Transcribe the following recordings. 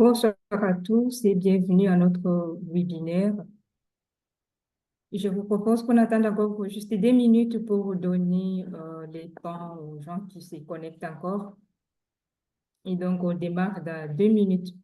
Bonsoir à tous et bienvenue à notre webinaire. Je vous propose qu'on attende encore pour juste 2 minutes pour vous donner les temps aux gens qui se connectent encore. Et donc, on démarre dans 2 minutes.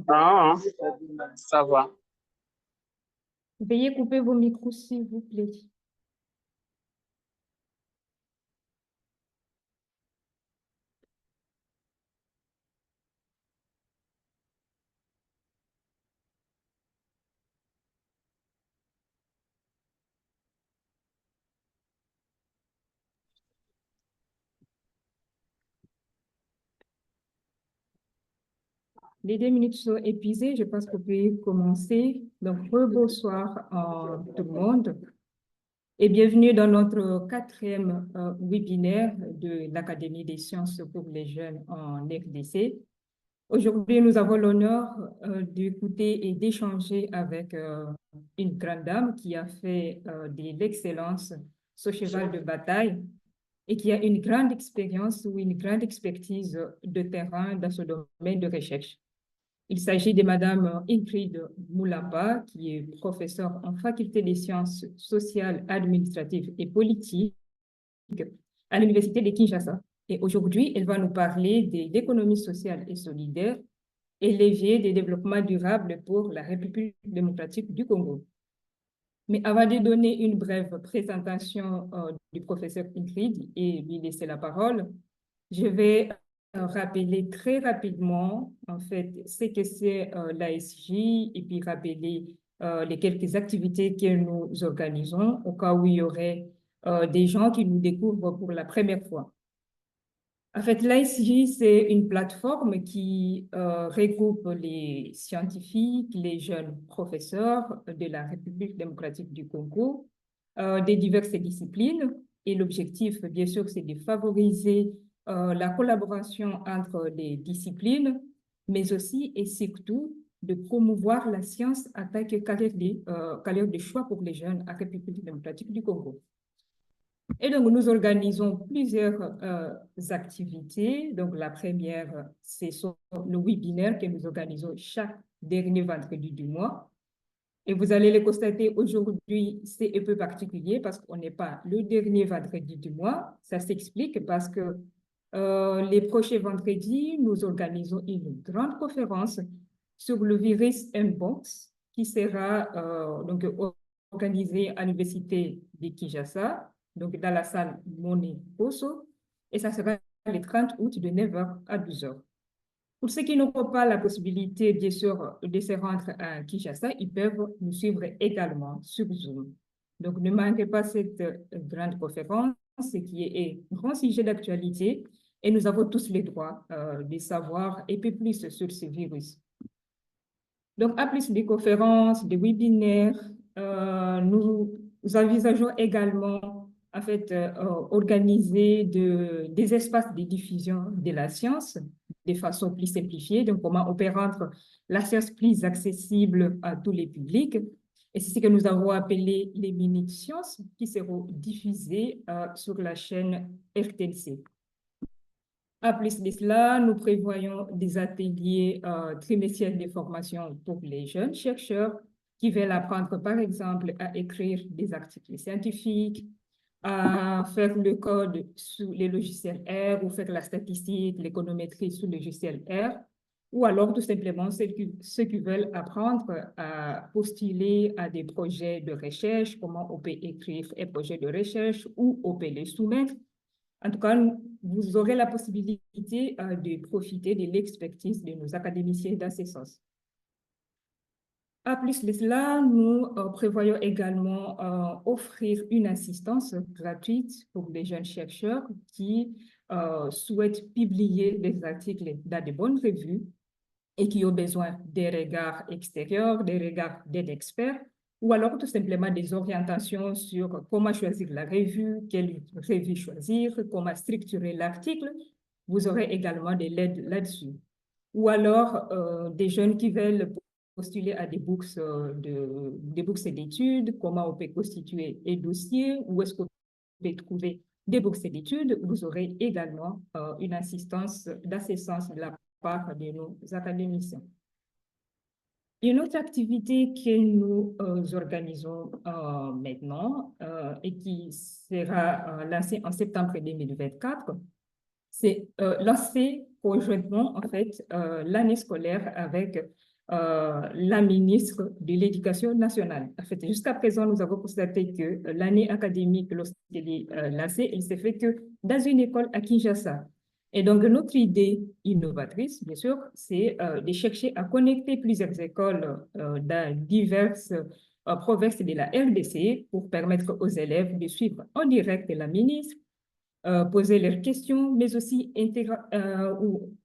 Ah, ça va. Veuillez couper vos micros, s'il vous plaît. Les 2 minutes sont épuisées. Je pense qu'on peut commencer. Donc, bonsoir à tout le monde. Et bienvenue dans notre quatrième webinaire de l'Académie des sciences pour les jeunes en RDC. Aujourd'hui, nous avons l'honneur d'écouter et d'échanger avec une grande dame qui a fait de l'excellence son cheval de bataille et qui a une grande expérience ou une grande expertise de terrain dans ce domaine de recherche. Il s'agit de Madame Ingrid Moulamba, qui est professeure en faculté des sciences sociales, administratives et politiques à l'Université de Kinshasa. Et aujourd'hui, elle va nous parler de l'économie sociale et solidaire et levier de développement durable pour la République démocratique du Congo. Mais avant de donner une brève présentation du professeur Ingrid et lui laisser la parole, je vais rappeler très rapidement, en fait, ce que c'est l'ASJ et puis rappeler les quelques activités que nous organisons au cas où il y aurait des gens qui nous découvrent pour la première fois. En fait, l'ASJ, c'est une plateforme qui regroupe les scientifiques, les jeunes professeurs de la République démocratique du Congo des diverses disciplines. Et l'objectif, bien sûr, c'est de favoriser la collaboration entre les disciplines, mais aussi et surtout de promouvoir la science en tant que carrière de choix pour les jeunes à République démocratique du Congo. Et donc, nous organisons plusieurs activités. Donc, la première, c'est le webinaire que nous organisons chaque dernier vendredi du mois. Et vous allez le constater aujourd'hui, c'est un peu particulier parce qu'on n'est pas le dernier vendredi du mois. Ça s'explique parce que les prochains vendredis, nous organisons une grande conférence sur le virus Mpox qui sera donc organisée à l'Université de Kinshasa, donc dans la salle Monet Bosso, et ça sera le 30 août de 9 h à 12 h. Pour ceux qui n'auront pas la possibilité, bien sûr, de se rendre à Kinshasa, ils peuvent nous suivre également sur Zoom. Donc, ne manquez pas cette grande conférence, qui est un grand sujet d'actualité, et nous avons tous les droits de savoir un peu plus sur ce virus. Donc, à plus des conférences, des webinaires, nous envisageons également en fait, organiser des espaces de diffusion de la science de façon plus simplifiée, donc comment on peut rendre la science plus accessible à tous les publics. Et c'est ce que nous avons appelé les minutes sciences qui seront diffusées sur la chaîne RTNC. À plus de cela, nous prévoyons des ateliers trimestriels de formation pour les jeunes chercheurs qui veulent apprendre, par exemple, à écrire des articles scientifiques, à faire le code sous les logiciels R ou faire la statistique, l'économétrie sous le logiciel R, ou alors tout simplement ceux qui veulent apprendre à postuler à des projets de recherche, comment on peut écrire un projet de recherche ou on peut les soumettre. En tout cas, vous aurez la possibilité de profiter de l'expertise de nos académiciens dans ce sens. À plus de cela, nous prévoyons également offrir une assistance gratuite pour les jeunes chercheurs qui souhaitent publier des articles dans de bonnes revues et qui ont besoin des regards extérieurs, des regards d'aide experts, ou alors tout simplement des orientations sur comment choisir la revue, quelle revue choisir, comment structurer l'article. Vous aurez également de l'aide là-dessus. Ou alors des jeunes qui veulent postuler à des bourses d'études, comment on peut constituer un dossier, où est-ce qu'on peut trouver des bourses d'études. Vous aurez également une assistance dans ce sens de la part de nos académiciens. Une autre activité que nous organisons maintenant et qui sera lancée en septembre 2024, c'est lancer conjointement en fait l'année scolaire avec la ministre de l'Éducation nationale. En fait, jusqu'à présent, nous avons constaté que l'année académique, lorsqu'elle est lancée, elle s'est faite que dans une école à Kinshasa. Et donc, notre idée innovatrice, bien sûr, c'est de chercher à connecter plusieurs écoles dans diverses provinces de la RDC pour permettre aux élèves de suivre en direct la ministre, poser leurs questions, mais aussi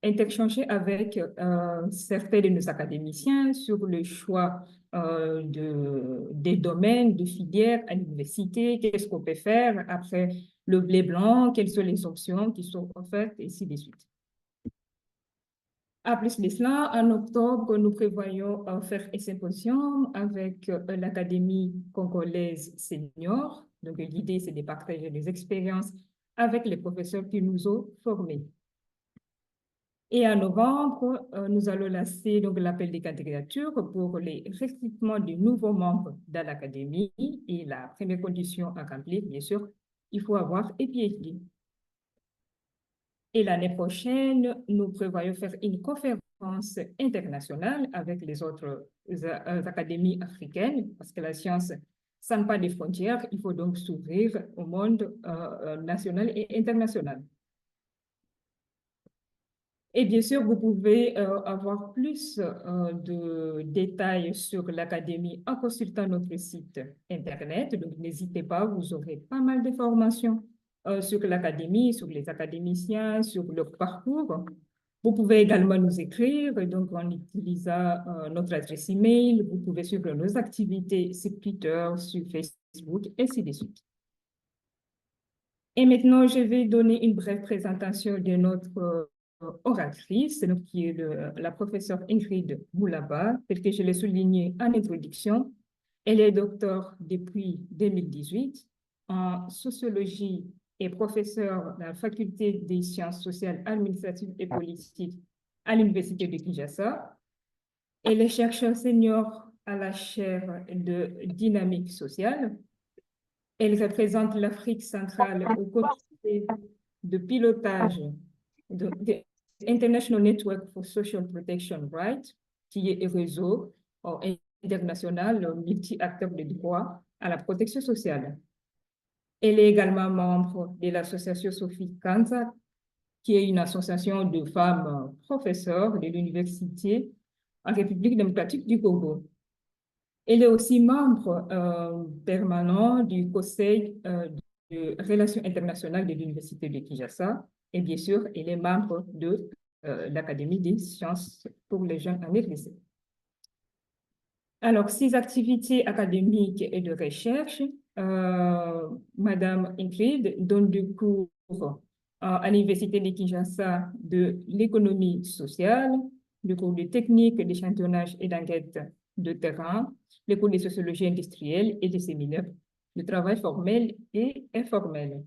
interchanger avec certains de nos académiciens sur le choix des domaines, de filières à l'université, qu'est-ce qu'on peut faire après le blé blanc, quelles sont les options qui sont offertes, et ainsi de suite. À plus de cela, en octobre, nous prévoyons faire un symposium avec l'Académie congolaise senior. Donc, l'idée, c'est de partager des expériences avec les professeurs qui nous ont formés. Et en novembre, nous allons lancer l'appel des candidatures pour les recrutements de nouveaux membres dans l'Académie. Et la première condition à remplir, bien sûr, il faut avoir un PhD. Et l'année prochaine, nous prévoyons faire une conférence internationale avec les autres académies africaines, parce que la science, ça n'a pas de frontières, il faut donc s'ouvrir au monde national et international. Et bien sûr, vous pouvez avoir plus de détails sur l'Académie en consultant notre site Internet. Donc, n'hésitez pas, vous aurez pas mal d'informations sur l'Académie, sur les académiciens, sur leur parcours. Vous pouvez également nous écrire, donc en utilisant notre adresse email. Vous pouvez suivre nos activités sur Twitter, sur Facebook. Facebook, ainsi de suite. Et maintenant, je vais donner une brève présentation de notre oratrice, donc, qui est la professeure Ingrid Boulaba, telle que je l'ai souligné en introduction. Elle est docteur depuis 2018 en sociologie et professeure à la faculté des sciences sociales, administratives et politiques à l'Université de Kinshasa. Elle est chercheure senior à la chaire de dynamique sociale. Elle représente l'Afrique centrale au comité de pilotage de International Network for Social Protection Rights, qui est un réseau international multi-acteurs de droit à la protection sociale. Elle est également membre de l'association Sophie Kanza, qui est une association de femmes professeurs de l'université en République démocratique du Congo. Elle est aussi membre permanent du Conseil de relations internationales de l'Université de Kinshasa. Et bien sûr, elle est membre de l'Académie des sciences pour les jeunes en RDC. Alors, ses activités académiques et de recherche, Madame Ingrid donne du cours à l'Université de Kinshasa de l'économie sociale, du cours de technique d'échantillonnage et d'enquête de terrain, les cours de sociologie industrielle et des séminaires de travail formel et informel.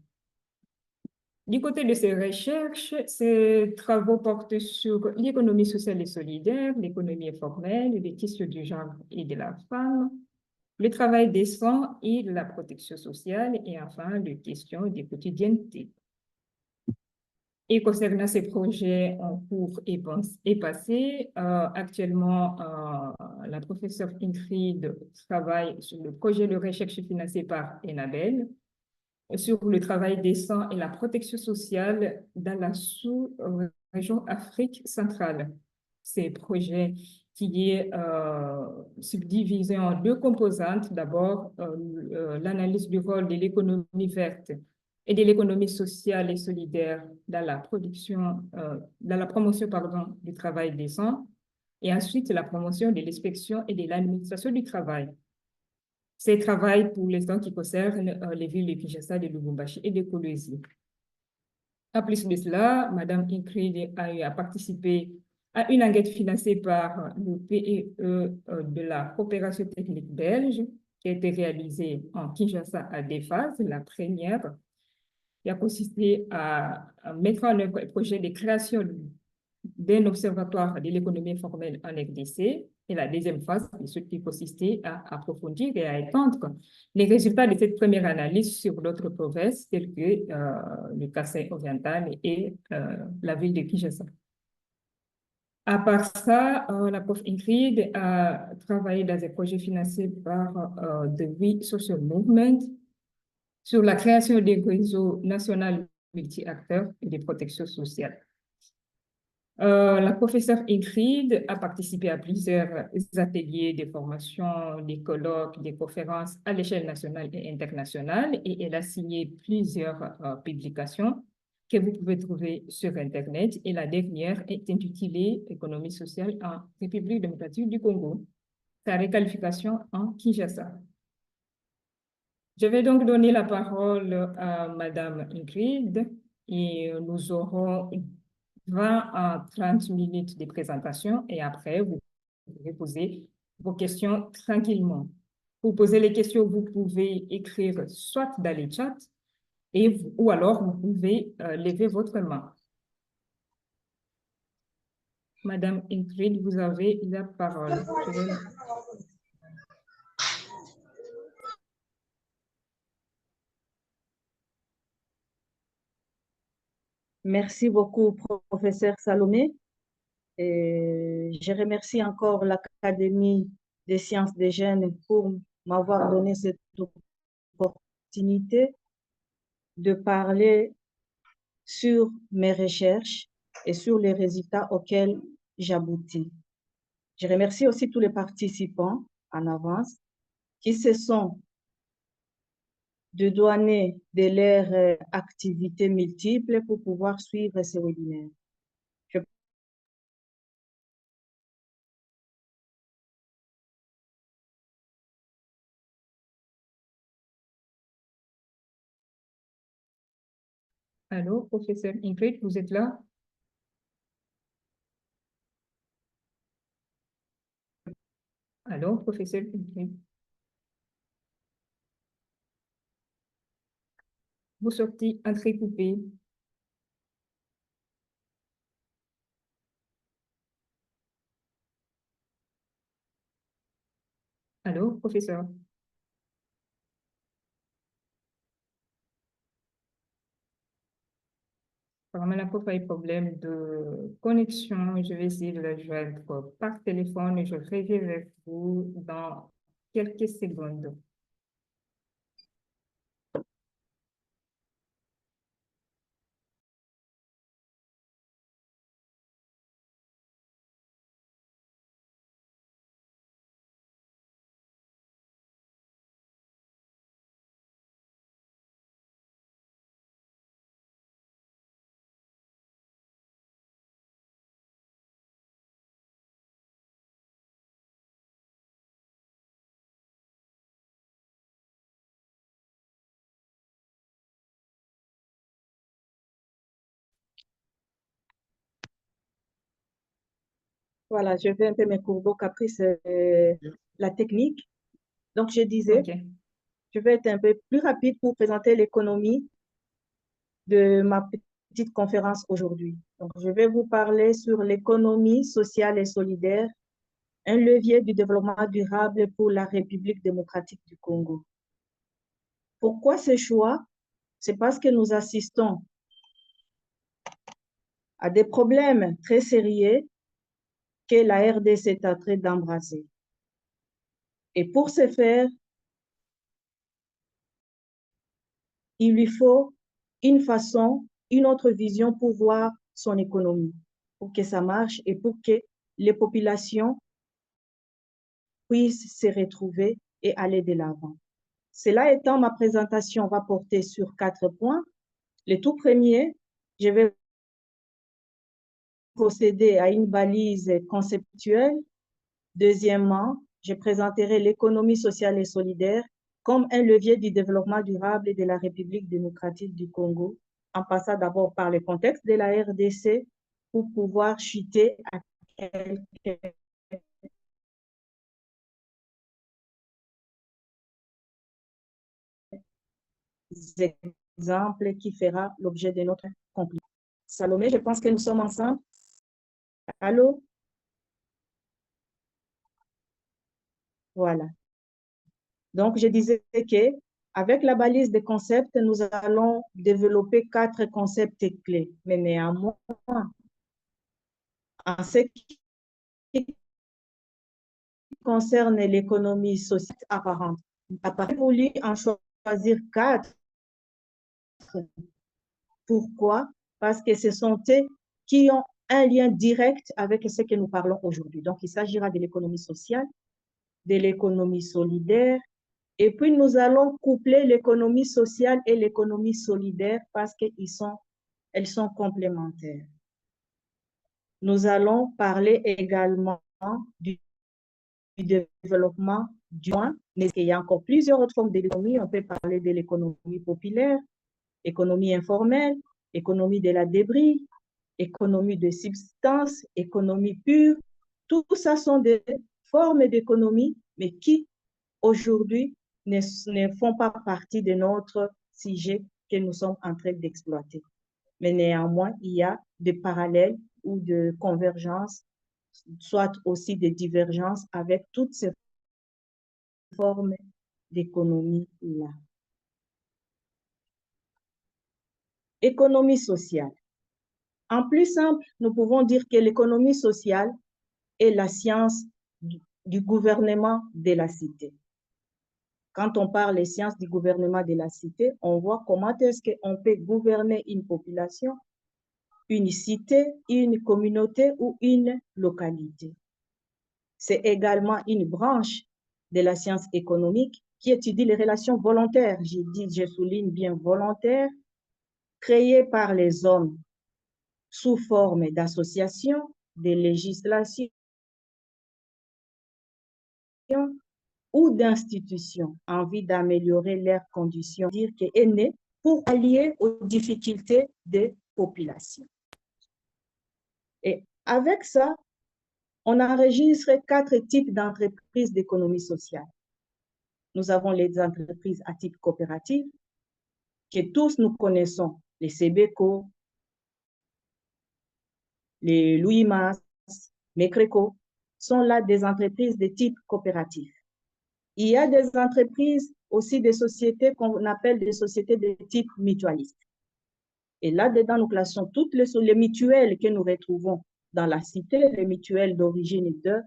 Du côté de ses recherches, ses travaux portent sur l'économie sociale et solidaire, l'économie informelle, les questions du genre et de la femme, le travail décent et la protection sociale, et enfin, les questions de quotidienneté. Et concernant ces projets en cours et passés, actuellement, la professeure Ingrid travaille sur le projet de recherche financé par ENABEL, sur le travail décent et la protection sociale dans la sous-région Afrique centrale. C'est un projet qui est subdivisé en deux composantes. D'abord, l'analyse du rôle de l'économie verte et de l'économie sociale et solidaire dans la promotion, pardon, du travail décent, et ensuite la promotion de l'inspection et de l'administration du travail. C'est un travail pour l'instant qui concerne les villes de Kinshasa, de Lubumbashi et de Kolwezi. En plus de cela, Madame Ingrid a participé à une enquête financée par le PEE de la coopération technique belge, qui a été réalisée en Kinshasa à deux phases. La première, qui a consisté à mettre en œuvre un projet de création d'un observatoire de l'économie informelle en RDC. Et la deuxième phase, ce qui consistait à approfondir et à étendre les résultats de cette première analyse sur d'autres provinces, telles que le Kassai oriental et la ville de Kinshasa. À part ça, la prof Ingrid a travaillé dans un projet financé par The We Social Movement sur la création des réseaux nationaux multi-acteurs et de protection sociale. La professeure Ingrid a participé à plusieurs ateliers de formation, des colloques, des conférences à l'échelle nationale et internationale, et elle a signé plusieurs publications que vous pouvez trouver sur Internet. Et la dernière est intitulée Économie sociale en République démocratique du Congo, sa requalification en Kinshasa. Je vais donc donner la parole à Madame Ingrid et nous aurons 20 à 30 minutes de présentation et après, vous pouvez poser vos questions tranquillement. Pour poser les questions, vous pouvez écrire soit dans les chats ou alors vous pouvez lever votre main. Madame Ingrid, vous avez la parole. Merci beaucoup, professeur Salomé. Et je remercie encore l'Académie des sciences des jeunes pour m'avoir donné cette opportunité de parler sur mes recherches et sur les résultats auxquels j'aboutis. Je remercie aussi tous les participants en avance qui se sont dédouanés de leurs activités multiples pour pouvoir suivre ce webinaire. Allô, professeur Ingrid, vous êtes là? Allô, professeur Ingrid. Vous sortez, entrée coupée. Allô, professeur. Apparemment, la prof a un problème de connexion. Je vais essayer de la joindre par téléphone et je reviens vers vous dans quelques secondes. Voilà, je vais un peu mes courbes caprices, la technique. Donc, je disais, OK. je vais être un peu plus rapide pour présenter l'économie de ma petite conférence aujourd'hui. Donc, je vais vous parler sur l'économie sociale et solidaire, un levier du développement durable pour la République démocratique du Congo. Pourquoi ce choix? C'est parce que nous assistons à des problèmes très sérieux que la RDC est en train d'embrasser. Et pour ce faire, il lui faut une façon, une autre vision pour voir son économie, pour que ça marche et pour que les populations puissent se retrouver et aller de l'avant. Cela étant, ma présentation va porter sur 4 points. Le tout premier, je vais procéder à une balise conceptuelle. Deuxièmement, je présenterai l'économie sociale et solidaire comme un levier du développement durable de la République démocratique du Congo, en passant d'abord par le contexte de la RDC pour pouvoir chuter à quelques exemples qui fera l'objet de notre conclusion. Salomé, je pense que nous sommes ensemble. Allô? Voilà. Donc, je disais que avec la balise des concepts, nous allons développer 4 concepts clés. Mais néanmoins, en ce qui concerne l'économie sociale apparente, j'ai voulu en choisir 4. Pourquoi? Parce que ce sont eux qui ont un lien direct avec ce que nous parlons aujourd'hui. Donc, il s'agira de l'économie sociale, de l'économie solidaire, et puis nous allons coupler l'économie sociale et l'économie solidaire parce qu'elles sont complémentaires. Nous allons parler également du développement du moins, mais il y a encore plusieurs autres formes d'économie. On peut parler de l'économie populaire, économie informelle, économie de la débris, économie de substance, économie pure. Tout ça sont des formes d'économie, mais qui aujourd'hui ne font pas partie de notre sujet que nous sommes en train d'exploiter. Mais néanmoins, il y a des parallèles ou de convergences, soit aussi des divergences avec toutes ces formes d'économie-là. Économie sociale. En plus simple, nous pouvons dire que l'économie sociale est la science du gouvernement de la cité. Quand on parle des sciences du gouvernement de la cité, on voit comment est-ce qu'on peut gouverner une population, une cité, une communauté ou une localité. C'est également une branche de la science économique qui étudie les relations volontaires, je souligne bien volontaires, créées par les hommes sous forme d'associations, de législations ou d'institutions en vue d'améliorer leurs conditions. Dire qu'est né pour allier aux difficultés des populations. Et avec ça, on enregistre 4 types d'entreprises d'économie sociale. Nous avons les entreprises à type coopératif, que tous nous connaissons, les CBECO, les Louis Mas, Mecreco, sont là des entreprises de type coopératif. Il y a des entreprises aussi, des sociétés qu'on appelle des sociétés de type mutualiste. Et là-dedans, nous classons toutes les mutuelles que nous retrouvons dans la cité, les mutuelles d'origine de,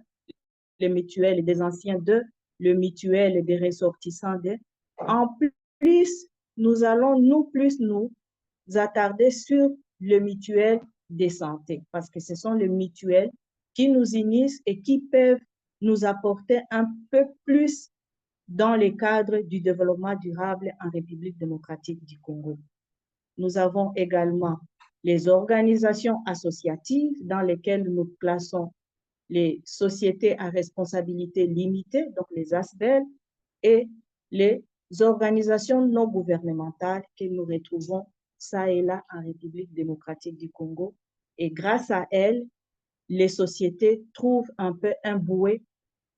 les mutuelles des anciens de, le mutuel des ressortissants de. En plus, nous allons nous attarder sur le mutuel de santé, parce que ce sont les mutuelles qui nous initient et qui peuvent nous apporter un peu plus dans le cadre du développement durable en République démocratique du Congo. Nous avons également les organisations associatives dans lesquelles nous classons les sociétés à responsabilité limitée, donc les ASBEL, et les organisations non gouvernementales que nous retrouvons ça et là en République démocratique du Congo. Et grâce à elles, les sociétés trouvent un peu un bouée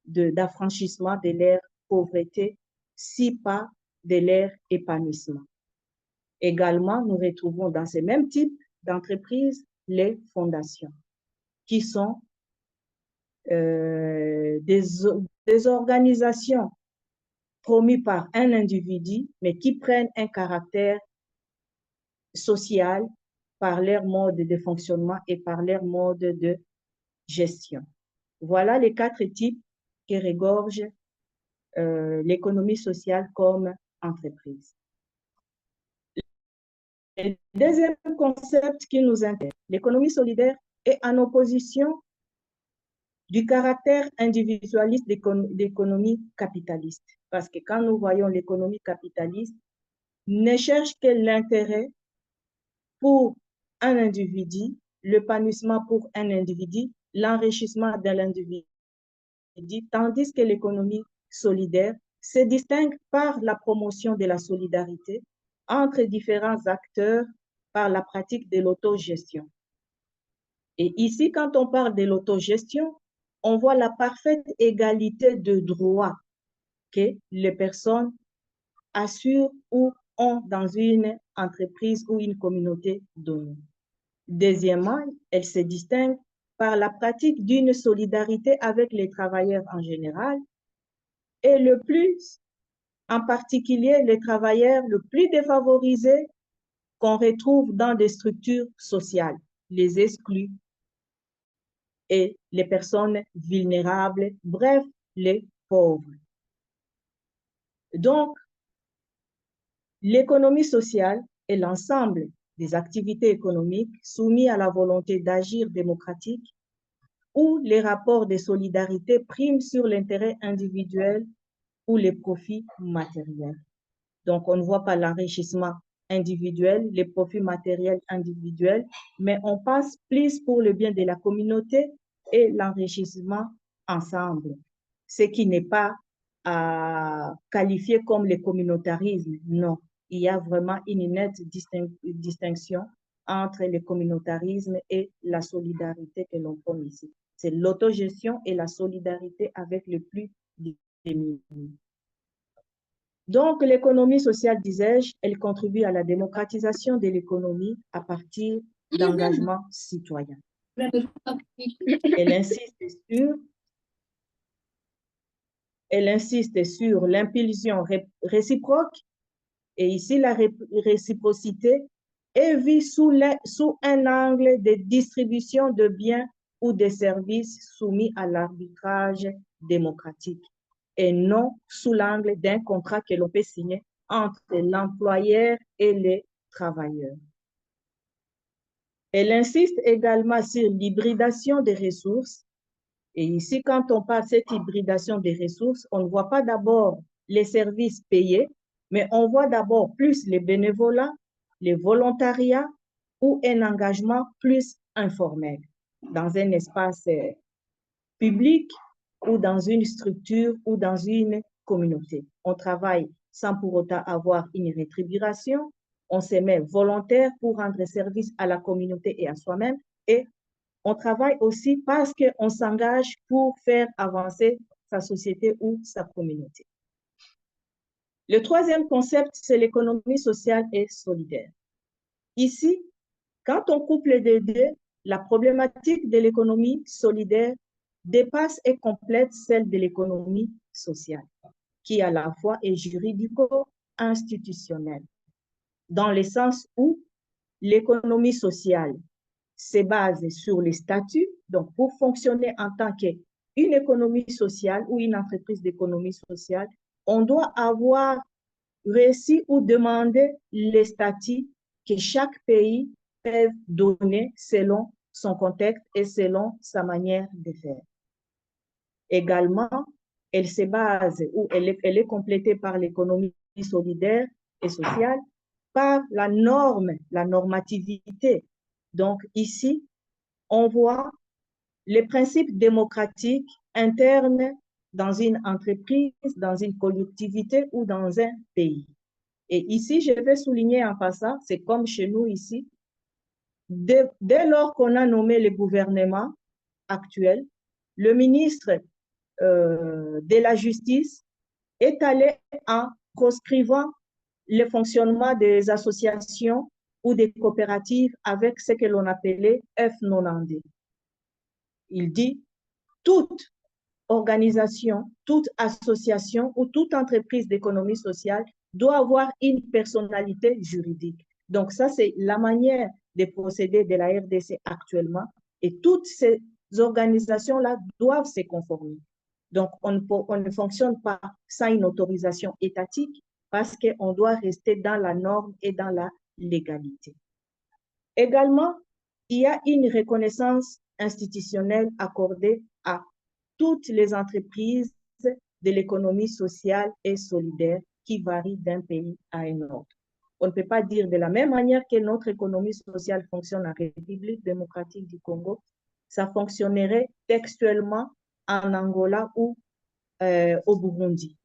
d'affranchissement de leur pauvreté, si pas de leur épanouissement. Également, nous retrouvons dans ces mêmes types d'entreprises les fondations, qui sont des organisations promues par un individu, mais qui prennent un caractère social par leur mode de fonctionnement et par leur mode de gestion. Voilà les 4 types qui regorgent l'économie sociale comme entreprise. Le deuxième concept qui nous intéresse, l'économie solidaire, est en opposition du caractère individualiste d'économie capitaliste. Parce que quand nous voyons l'économie capitaliste, ne cherche que l'intérêt pour un individu, l'épanouissement pour un individu, l'enrichissement de l'individu, tandis que l'économie solidaire se distingue par la promotion de la solidarité entre différents acteurs par la pratique de l'autogestion. Et ici, quand on parle de l'autogestion, on voit la parfaite égalité de droits que les personnes assurent ou ont dans une entreprise ou une communauté donnée. Deuxièmement, elle se distingue par la pratique d'une solidarité avec les travailleurs en général et le plus, en particulier, les travailleurs le plus défavorisés qu'on retrouve dans des structures sociales, les exclus et les personnes vulnérables, bref, les pauvres. Donc, l'économie sociale est l'ensemble des activités économiques soumises à la volonté d'agir démocratique où les rapports de solidarité priment sur l'intérêt individuel ou les profits matériels. Donc, on ne voit pas l'enrichissement individuel, les profits matériels individuels, mais on passe plus pour le bien de la communauté et l'enrichissement ensemble, ce qui n'est pas qualifié comme le communautarisme, non. Il y a vraiment une nette distinction entre le communautarisme et la solidarité que l'on prend ici. C'est l'autogestion et la solidarité avec le plus démunis. Donc, l'économie sociale, disais-je, elle contribue à la démocratisation de l'économie à partir d'engagements citoyens. Elle insiste sur l'impulsion réciproque, et ici la réciprocité est vue sous un angle de distribution de biens ou de services soumis à l'arbitrage démocratique, et non sous l'angle d'un contrat que l'on peut signer entre l'employeur et les travailleurs. Elle insiste également sur l'hybridation des ressources. Et ici, quand on parle de cette hybridation des ressources, on ne voit pas d'abord les services payés, mais on voit d'abord plus les bénévolats, les volontariats ou un engagement plus informel dans un espace public ou dans une structure ou dans une communauté. On travaille sans pour autant avoir une rétribution on se met volontaire pour rendre service à la communauté et à soi-même, et on travaille aussi parce qu'on s'engage pour faire avancer sa société ou sa communauté. Le troisième concept, c'est l'économie sociale et solidaire. Ici, quand on couple les deux, la problématique de l'économie solidaire dépasse et complète celle de l'économie sociale, qui à la fois est juridico-institutionnelle, dans le sens où l'économie sociale se base sur les statuts. Donc, pour fonctionner en tant qu'une économie sociale ou une entreprise d'économie sociale, on doit avoir réussi ou demandé les statuts que chaque pays peut donner selon son contexte et selon sa manière de faire. Également, elle se base ou elle est complétée par l'économie solidaire et sociale par la norme, la normativité. Donc ici, on voit les principes démocratiques internes dans une entreprise, dans une collectivité ou dans un pays. Et ici, je vais souligner en passant, c'est comme chez nous ici, dès lors qu'on a nommé le gouvernement actuel, le ministre de la Justice est allé en proscrivant le fonctionnement des associations ou des coopératives avec ce que l'on appelait F90. Il dit toute organisation, toute association ou toute entreprise d'économie sociale doit avoir une personnalité juridique. Donc ça, c'est la manière de procéder de la RDC actuellement, et toutes ces organisations-là doivent se conformer. Donc on ne fonctionne pas sans une autorisation étatique parce qu'on doit rester dans la norme et dans la légalité. Également, il y a une reconnaissance institutionnelle accordée à toutes les entreprises de l'économie sociale et solidaire qui varient d'un pays à un autre. On ne peut pas dire de la même manière que notre économie sociale fonctionne en République démocratique du Congo, ça fonctionnerait textuellement en Angola ou au Burundi,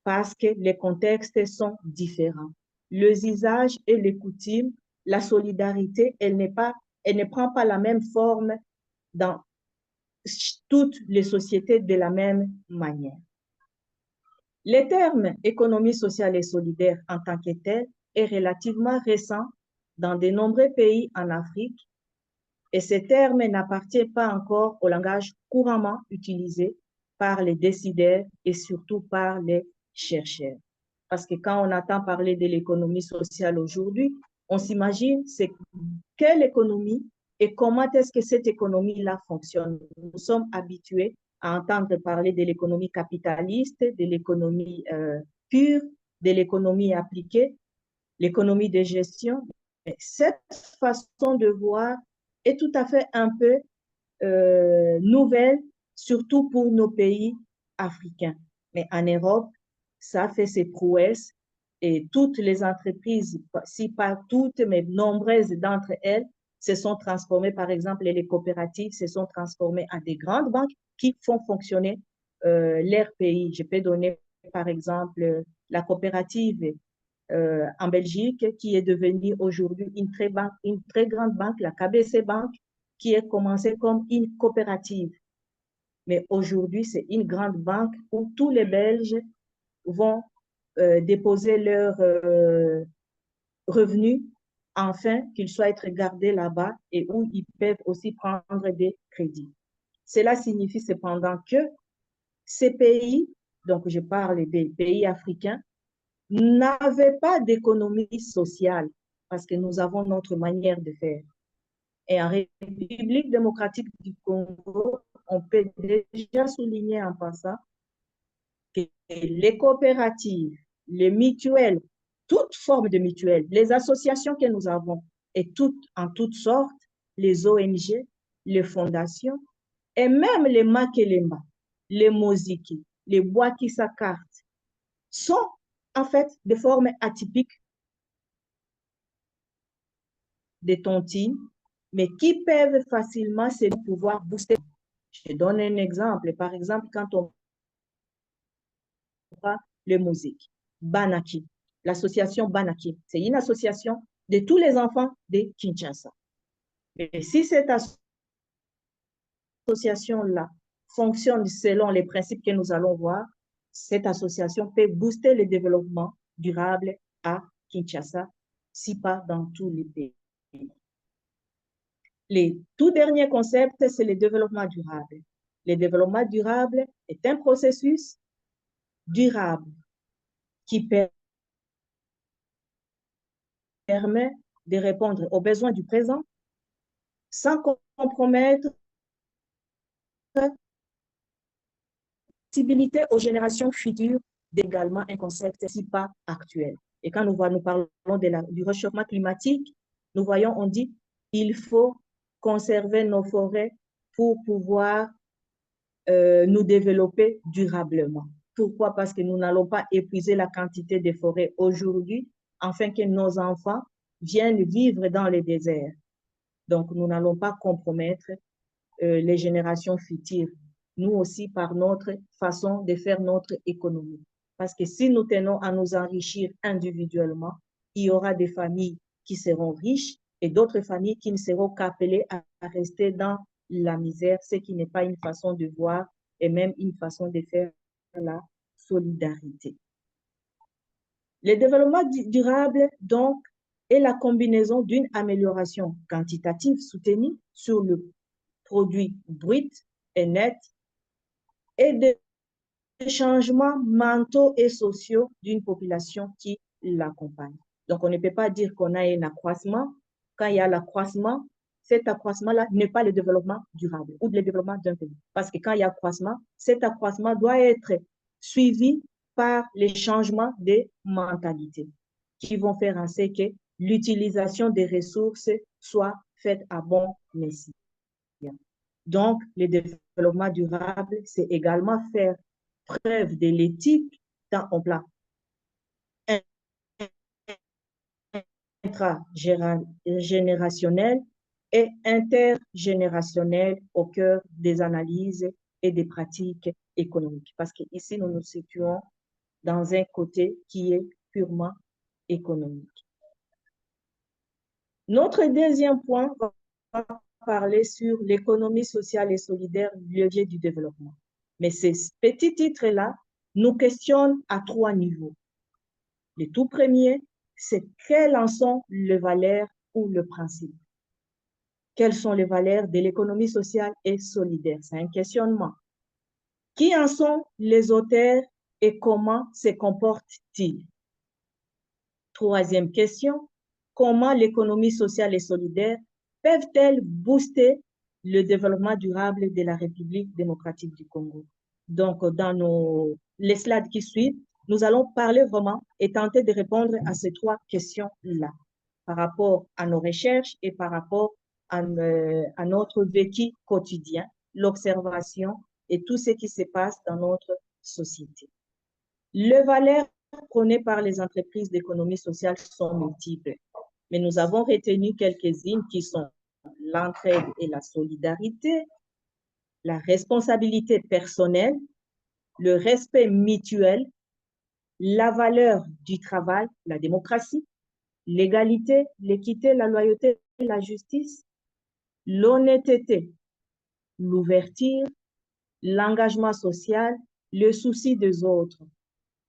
parce que les contextes sont différents. Les usages et les coutumes, la solidarité, elle ne prend pas la même forme dans toutes les sociétés de la même manière. Le terme économie sociale et solidaire en tant que tel est relativement récent dans de nombreux pays en Afrique, et ce terme n'appartient pas encore au langage couramment utilisé par les décideurs et surtout par les chercheurs. Parce que quand on entend parler de l'économie sociale aujourd'hui, on s'imagine c'est quelle économie et comment est-ce que cette économie-là fonctionne. Nous sommes habitués à entendre parler de l'économie capitaliste, de l'économie pure, de l'économie appliquée, l'économie de gestion. Mais cette façon de voir est tout à fait un peu nouvelle, surtout pour nos pays africains. Mais en Europe, ça fait ses prouesses, et toutes les entreprises, si pas toutes, mais nombreuses d'entre elles, se sont transformées, par exemple, les coopératives se sont transformées en des grandes banques qui font fonctionner leur pays. Je peux donner, par exemple, la coopérative en Belgique, qui est devenue aujourd'hui une très grande banque, la KBC Bank, qui est commencée comme une coopérative. Mais aujourd'hui, c'est une grande banque où tous les Belges vont déposer leurs revenus afin qu'ils soient gardés là-bas, et où ils peuvent aussi prendre des crédits. Cela signifie cependant que ces pays, donc je parle des pays africains, n'avaient pas d'économie sociale parce que nous avons notre manière de faire. Et en République démocratique du Congo, on peut déjà souligner en passant que les coopératives, les mutuelles, toute forme de mutuelles, les associations que nous avons, et en toutes sortes, les ONG, les fondations, et même les Makelemba, les Moziki, les Bwakisakart, sont en fait des formes atypiques de tontines, mais qui peuvent facilement se pouvoir booster. Je donne un exemple. Par exemple, quand on prend les musiques, Banaki. l'association Banaki. C'est une association de tous les enfants de Kinshasa. Et si cette association-là fonctionne selon les principes que nous allons voir, cette association peut booster le développement durable à Kinshasa, si pas dans tous les pays. Le tout dernier concept, c'est le développement durable. Le développement durable est un processus durable qui permet de répondre aux besoins du présent sans compromettre la possibilité aux générations futures d'également un concept si pas actuel. Et quand nous parlons du réchauffement climatique, nous voyons, on dit, il faut conserver nos forêts pour pouvoir nous développer durablement. Pourquoi? Parce que nous n'allons pas épuiser la quantité de forêts aujourd'hui, afin que nos enfants viennent vivre dans les déserts. Donc, nous n'allons pas compromettre les générations futures, nous aussi par notre façon de faire notre économie. Parce que si nous tenons à nous enrichir individuellement, il y aura des familles qui seront riches et d'autres familles qui ne seront qu'appelées à rester dans la misère, ce qui n'est pas une façon de voir et même une façon de faire la solidarité. Le développement durable, donc, est la combinaison d'une amélioration quantitative soutenue sur le produit brut et net et des changements mentaux et sociaux d'une population qui l'accompagne. Donc, on ne peut pas dire qu'on a un accroissement. Quand il y a l'accroissement, cet accroissement-là n'est pas le développement durable ou le développement d'un pays. Parce que quand il y a accroissement, cet accroissement doit être suivi par les changements des mentalités qui vont faire en sorte que l'utilisation des ressources soit faite à bon escient. Donc, le développement durable, c'est également faire preuve de l'éthique dans un plan intragénérationnel et intergénérationnel au cœur des analyses et des pratiques économiques. Parce qu'ici, nous nous situons dans un côté qui est purement économique. Notre deuxième point va parler sur l'économie sociale et solidaire, levier du développement. Mais ces petits titres-là nous questionnent à 3 niveaux. Le tout premier, c'est quelles en sont les valeurs ou le principe. Quelles sont les valeurs de l'économie sociale et solidaire? C'est un questionnement. Qui en sont les auteurs et comment se comportent-ils? Troisième question, comment l'économie sociale et solidaire peuvent-elles booster le développement durable de la République démocratique du Congo? Donc, dans les slides qui suivent, nous allons parler vraiment et tenter de répondre à ces 3 questions-là par rapport à nos recherches et par rapport à notre vécu quotidien, l'observation et tout ce qui se passe dans notre société. Les valeurs prônées par les entreprises d'économie sociale sont multiples, mais nous avons retenu quelques-unes qui sont l'entraide et la solidarité, la responsabilité personnelle, le respect mutuel, la valeur du travail, la démocratie, l'égalité, l'équité, la loyauté, la justice, l'honnêteté, l'ouverture, l'engagement social, le souci des autres,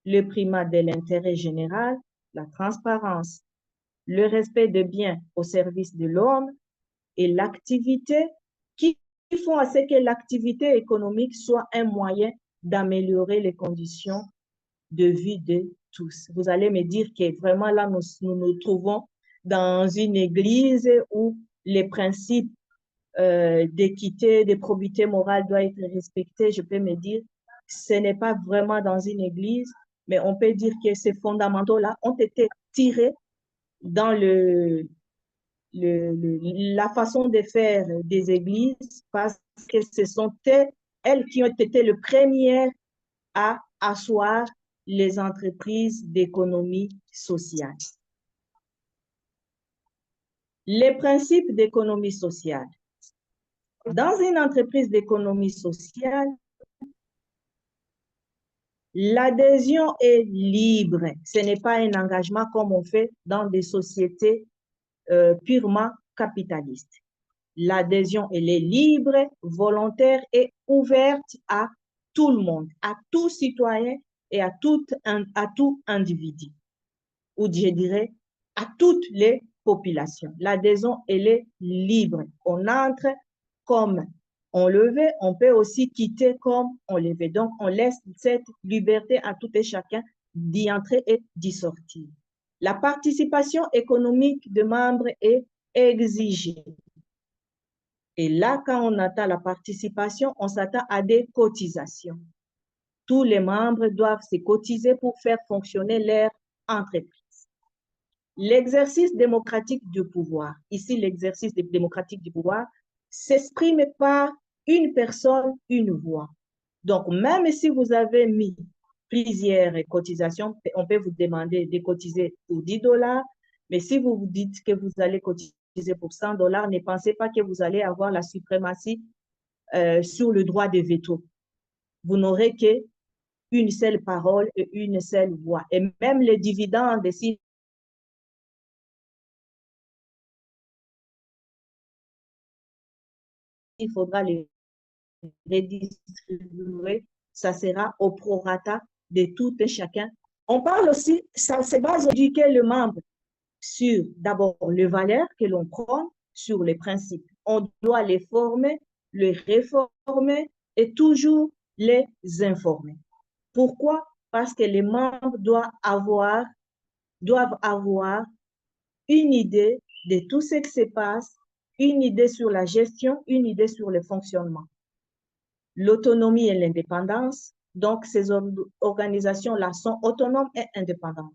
le primat de l'intérêt général, la transparence, le respect des biens au service de l'homme et l'activité qui font à ce que l'activité économique soit un moyen d'améliorer les conditions de vie de tous. Vous allez me dire que vraiment là, nous nous trouvons dans une église où les principes d'équité, de probité morale doivent être respectés. Je peux me dire, ce n'est pas vraiment dans une église, mais on peut dire que ces fondamentaux-là ont été tirés dans la façon de faire des églises parce que ce sont elles qui ont été les premières à asseoir les entreprises d'économie sociale. Les principes d'économie sociale. Dans une entreprise d'économie sociale, L'adhésion est libre. Ce n'est pas un engagement comme on fait dans des sociétés purement capitalistes. L'adhésion, elle est libre, volontaire et ouverte à tout le monde, à tout citoyen et à tout individu, ou je dirais à toutes les populations. L'adhésion, elle est libre. On entre comme on le veut, on peut aussi quitter comme on le veut. Donc, on laisse cette liberté à tout et chacun d'y entrer et d'y sortir. La participation économique de membres est exigée. Et là, quand on attend la participation, on s'attend à des cotisations. Tous les membres doivent se cotiser pour faire fonctionner leur entreprise. L'exercice démocratique du pouvoir, ici l'exercice démocratique du pouvoir, s'exprime par une personne, une voix. Donc, même si vous avez mis plusieurs cotisations, on peut vous demander de cotiser pour 10 $, mais si vous vous dites que vous allez cotiser pour 100 $, ne pensez pas que vous allez avoir la suprématie sur le droit de veto. Vous n'aurez qu'une seule parole et une seule voix. Et même les dividendes, si il faudra les redistribuer, ça sera au prorata de tout et chacun. On parle aussi, ça se base d'éduquer le membre sur d'abord les valeurs que l'on prend, sur les principes. On doit les former, les réformer et toujours les informer. Pourquoi? Parce que les membres doivent avoir une idée de tout ce qui se passe, une idée sur la gestion, une idée sur le fonctionnement. L'autonomie et l'indépendance, donc ces organisations-là sont autonomes et indépendantes.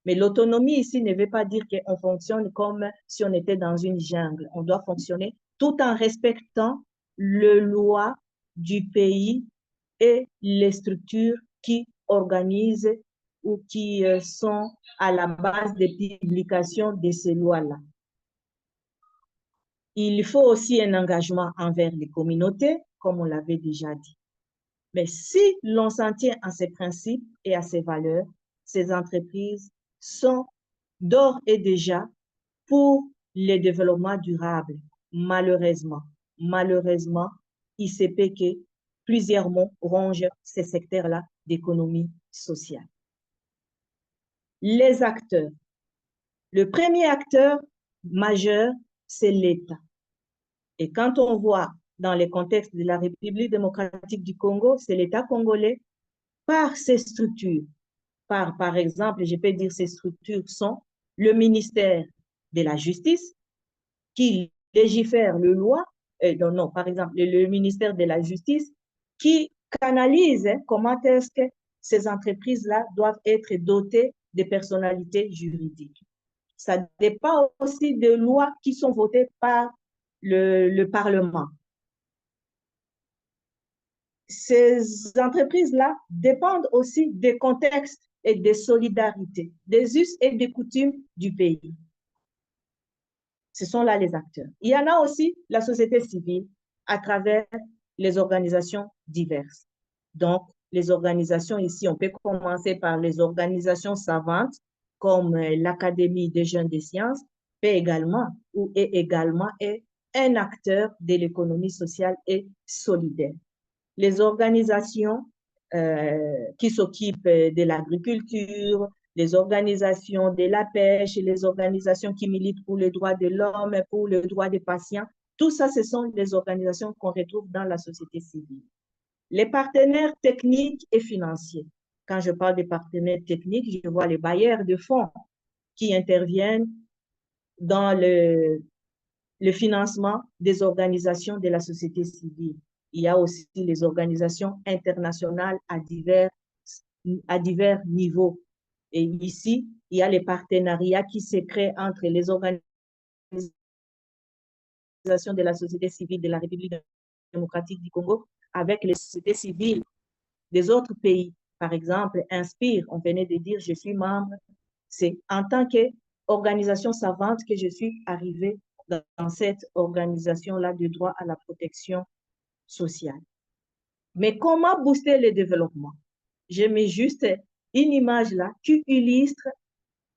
Mais l'autonomie ici ne veut pas dire qu'on fonctionne comme si on était dans une jungle. On doit fonctionner tout en respectant les lois du pays et les structures qui organisent ou qui sont à la base des publications de ces lois-là. Il faut aussi un engagement envers les communautés, comme on l'avait déjà dit. Mais si l'on s'en tient à ces principes et à ces valeurs, ces entreprises sont d'ores et déjà pour le développement durable. Malheureusement, il se peut que plusieurs mots rongent ces secteurs-là d'économie sociale. Les acteurs. Le premier acteur majeur, c'est l'État. Et quand on voit dans le contexte de la République démocratique du Congo, c'est l'État congolais par ses structures. Par exemple, je peux dire ces structures sont le ministère de la Justice qui légifère le loi, par exemple, le ministère de la Justice qui canalise comment est-ce que ces entreprises-là doivent être dotées de personnalités juridiques. Ça dépend aussi de lois qui sont votées par le Parlement. Ces entreprises-là dépendent aussi des contextes et des solidarités, des us et des coutumes du pays. Ce sont là les acteurs. Il y en a aussi la société civile à travers les organisations diverses. Donc, les organisations ici, on peut commencer par les organisations savantes comme l'Académie des jeunes des sciences, peut également ou est également un acteur de l'économie sociale et solidaire. Les organisations qui s'occupent de l'agriculture, les organisations de la pêche, les organisations qui militent pour les droits de l'homme, pour les droits des patients, tout ça, ce sont des organisations qu'on retrouve dans la société civile. Les partenaires techniques et financiers. Quand je parle des partenaires techniques, je vois les bailleurs de fonds qui interviennent dans le financement des organisations de la société civile. Il y a aussi les organisations internationales à divers niveaux. Et ici, il y a les partenariats qui se créent entre les organisations de la société civile de la République démocratique du Congo avec les sociétés civiles des autres pays. Par exemple, Inspire, on venait de dire, je suis membre. C'est en tant qu'organisation savante que je suis arrivée dans cette organisation-là de droit à la protection sociale. Mais comment booster le développement? j'ai mis juste une image là qui illustre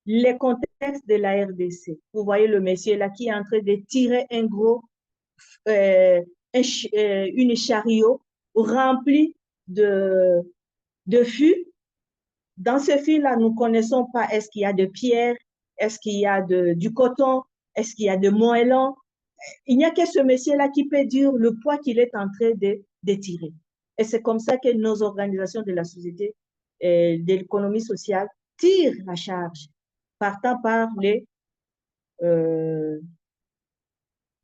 les contextes de la RDC. Vous voyez le monsieur là qui est en train de tirer un gros, une chariot remplie de fûts. Dans ce fil-là, nous ne connaissons pas, est-ce qu'il y a de pierre, est-ce qu'il y a du coton, est-ce qu'il y a de moellons. Il n'y a que ce monsieur-là qui peut dire le poids qu'il est en train de tirer. Et c'est comme ça que nos organisations de la société, de l'économie sociale, tirent la charge, partant par les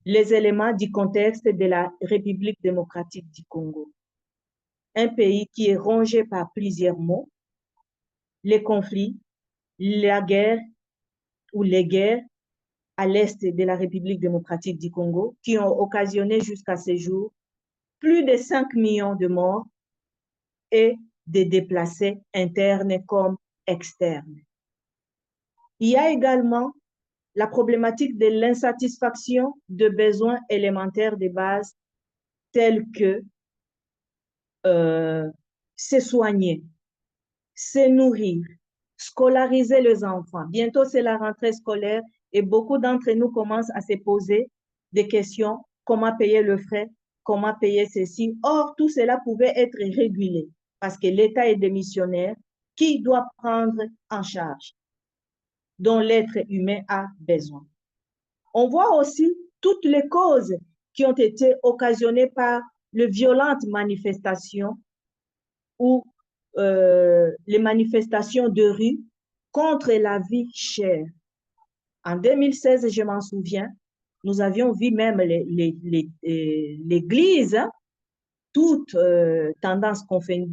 éléments du contexte de la République démocratique du Congo. Un pays qui est rongé par plusieurs maux, les conflits, la guerre ou les guerres à l'est de la République démocratique du Congo, qui ont occasionné jusqu'à ce jour plus de 5 millions de morts et de déplacés internes comme externes. Il y a également la problématique de l'insatisfaction de besoins élémentaires de base tels que se soigner, se nourrir, scolariser les enfants. Bientôt, c'est la rentrée scolaire et beaucoup d'entre nous commencent à se poser des questions, comment payer le frais, comment payer ceci. Or, tout cela pouvait être régulé parce que l'État est démissionnaire. Qui doit prendre en charge, dont l'être humain a besoin. On voit aussi toutes les causes qui ont été occasionnées par les violentes manifestations ou les manifestations de rue contre la vie chère. En 2016, je m'en souviens, nous avions vu même l'Église, hein, toutes tendances